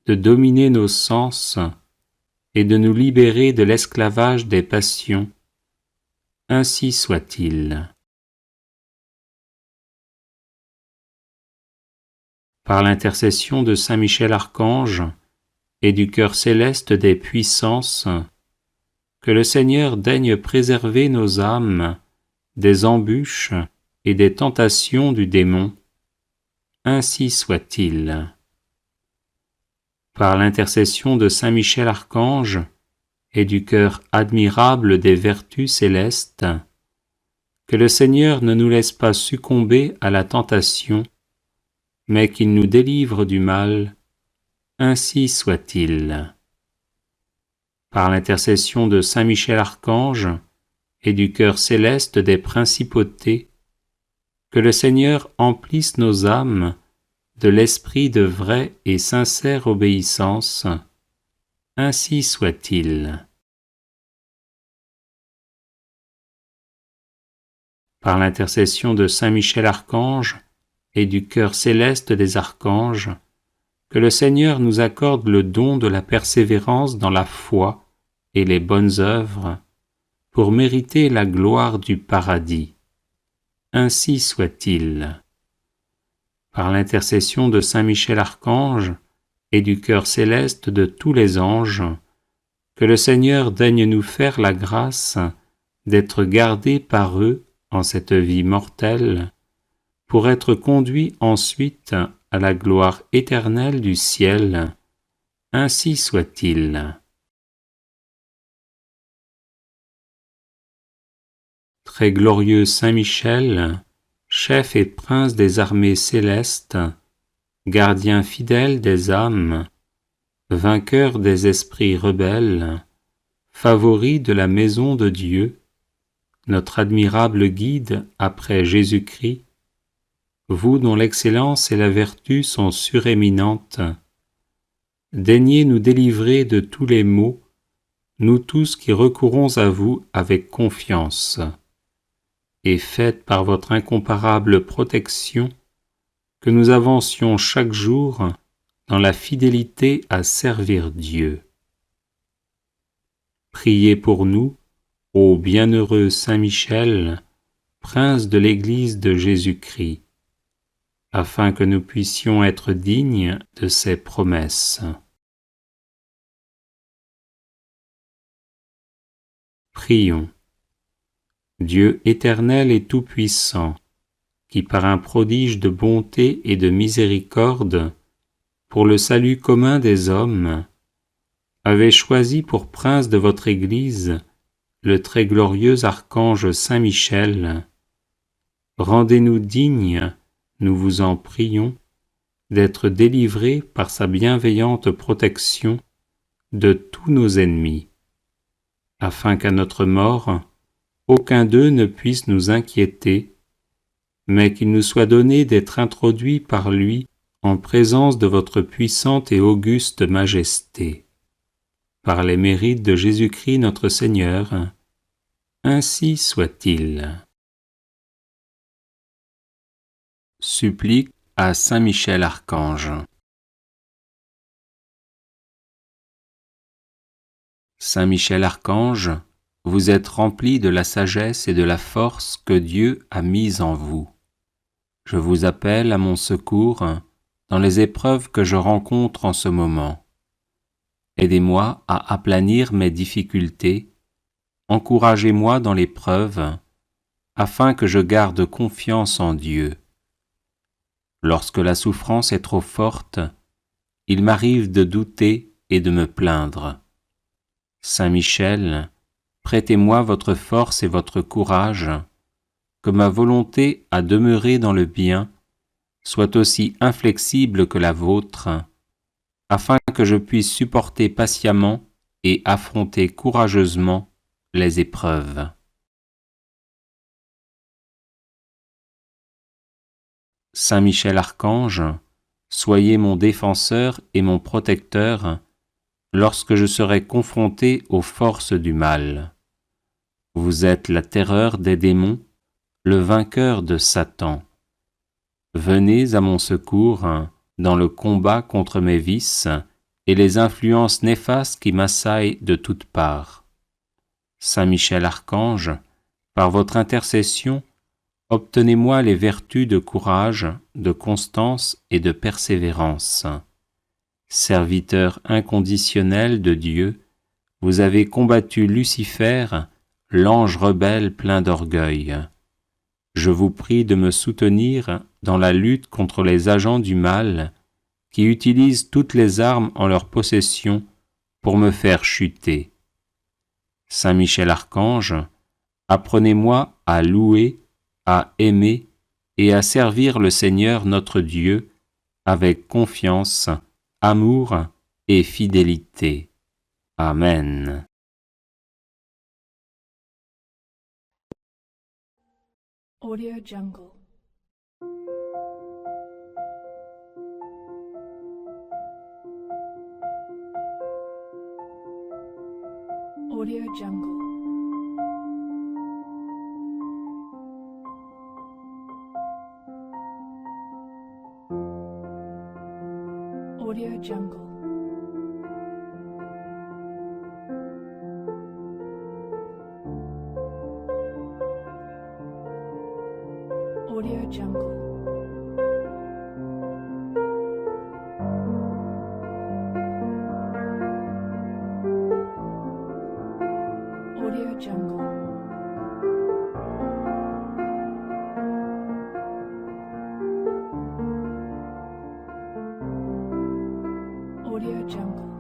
de dominer nos sens et de nous libérer de l'esclavage des passions. Ainsi soit-il. Par l'intercession de Saint Michel Archange et du cœur céleste des puissances, que le Seigneur daigne préserver nos âmes des embûches et des tentations du démon. Ainsi soit-il. Par l'intercession de Saint Michel Archange et du cœur admirable des vertus célestes, que le Seigneur ne nous laisse pas succomber à la tentation, mais qu'il nous délivre du mal. Ainsi soit-il. Par l'intercession de Saint Michel Archange et du cœur céleste des principautés, que le Seigneur emplisse nos âmes de l'esprit de vraie et sincère obéissance. Ainsi soit-il. Par l'intercession de Saint Michel Archange et du cœur céleste des archanges, que le Seigneur nous accorde le don de la persévérance dans la foi et les bonnes œuvres, pour mériter la gloire du paradis. Ainsi soit-il. Par l'intercession de Saint Michel Archange et du cœur céleste de tous les anges, que le Seigneur daigne nous faire la grâce d'être gardés par eux en cette vie mortelle, pour être conduits ensuite à la gloire éternelle du ciel. Ainsi soit-il. Très glorieux Saint Michel, chef et prince des armées célestes, gardien fidèle des âmes, vainqueur des esprits rebelles, favori de la maison de Dieu, notre admirable guide après Jésus-Christ, vous dont l'excellence et la vertu sont suréminentes, daignez nous délivrer de tous les maux, nous tous qui recourons à vous avec confiance, et faites par votre incomparable protection que nous avancions chaque jour dans la fidélité à servir Dieu. Priez pour nous, ô bienheureux Saint Michel, prince de l'Église de Jésus-Christ, afin que nous puissions être dignes de ses promesses. Prions. Dieu éternel et tout-puissant, qui par un prodige de bonté et de miséricorde, pour le salut commun des hommes, avez choisi pour prince de votre Église le très glorieux archange Saint Michel, rendez-nous dignes, nous vous en prions, d'être délivrés par sa bienveillante protection de tous nos ennemis, afin qu'à notre mort, aucun d'eux ne puisse nous inquiéter, mais qu'il nous soit donné d'être introduits par lui en présence de votre puissante et auguste majesté. Par les mérites de Jésus-Christ notre Seigneur, ainsi soit-il. Supplique à Saint Michel Archange. Saint Michel Archange, vous êtes rempli de la sagesse et de la force que Dieu a mise en vous. Je vous appelle à mon secours dans les épreuves que je rencontre en ce moment. Aidez-moi à aplanir mes difficultés, encouragez-moi dans l'épreuve, afin que je garde confiance en Dieu. Lorsque la souffrance est trop forte, il m'arrive de douter et de me plaindre. Saint Michel, prêtez-moi votre force et votre courage, que ma volonté à demeurer dans le bien soit aussi inflexible que la vôtre, afin que je puisse supporter patiemment et affronter courageusement les épreuves. Saint Michel Archange, soyez mon défenseur et mon protecteur lorsque je serai confronté aux forces du mal. Vous êtes la terreur des démons, le vainqueur de Satan. Venez à mon secours dans le combat contre mes vices et les influences néfastes qui m'assaillent de toutes parts. Saint Michel Archange, par votre intercession, obtenez-moi les vertus de courage, de constance et de persévérance. Serviteur inconditionnel de Dieu, vous avez combattu Lucifer, l'ange rebelle plein d'orgueil. Je vous prie de me soutenir dans la lutte contre les agents du mal qui utilisent toutes les armes en leur possession pour me faire chuter. Saint Michel Archange, apprenez-moi à louer, à aimer et à servir le Seigneur notre Dieu avec confiance, amour et fidélité. Amen. Audio Jungle. Audio Jungle. Audio Jungle. Audio Jungle. Audio Jungle. Audio Jungle.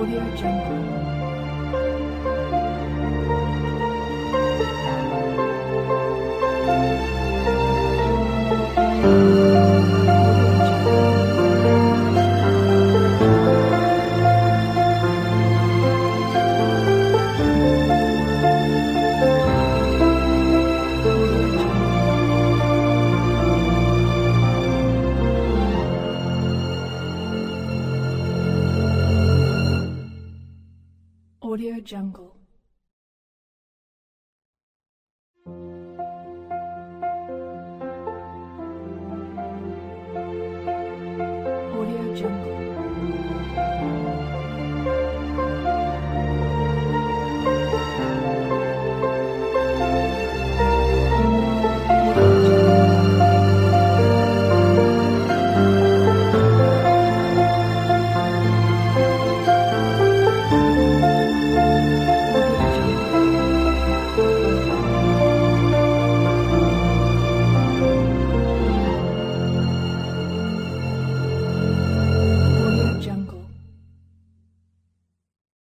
Audio Jungle. Audio Jungle. Audio Jungle.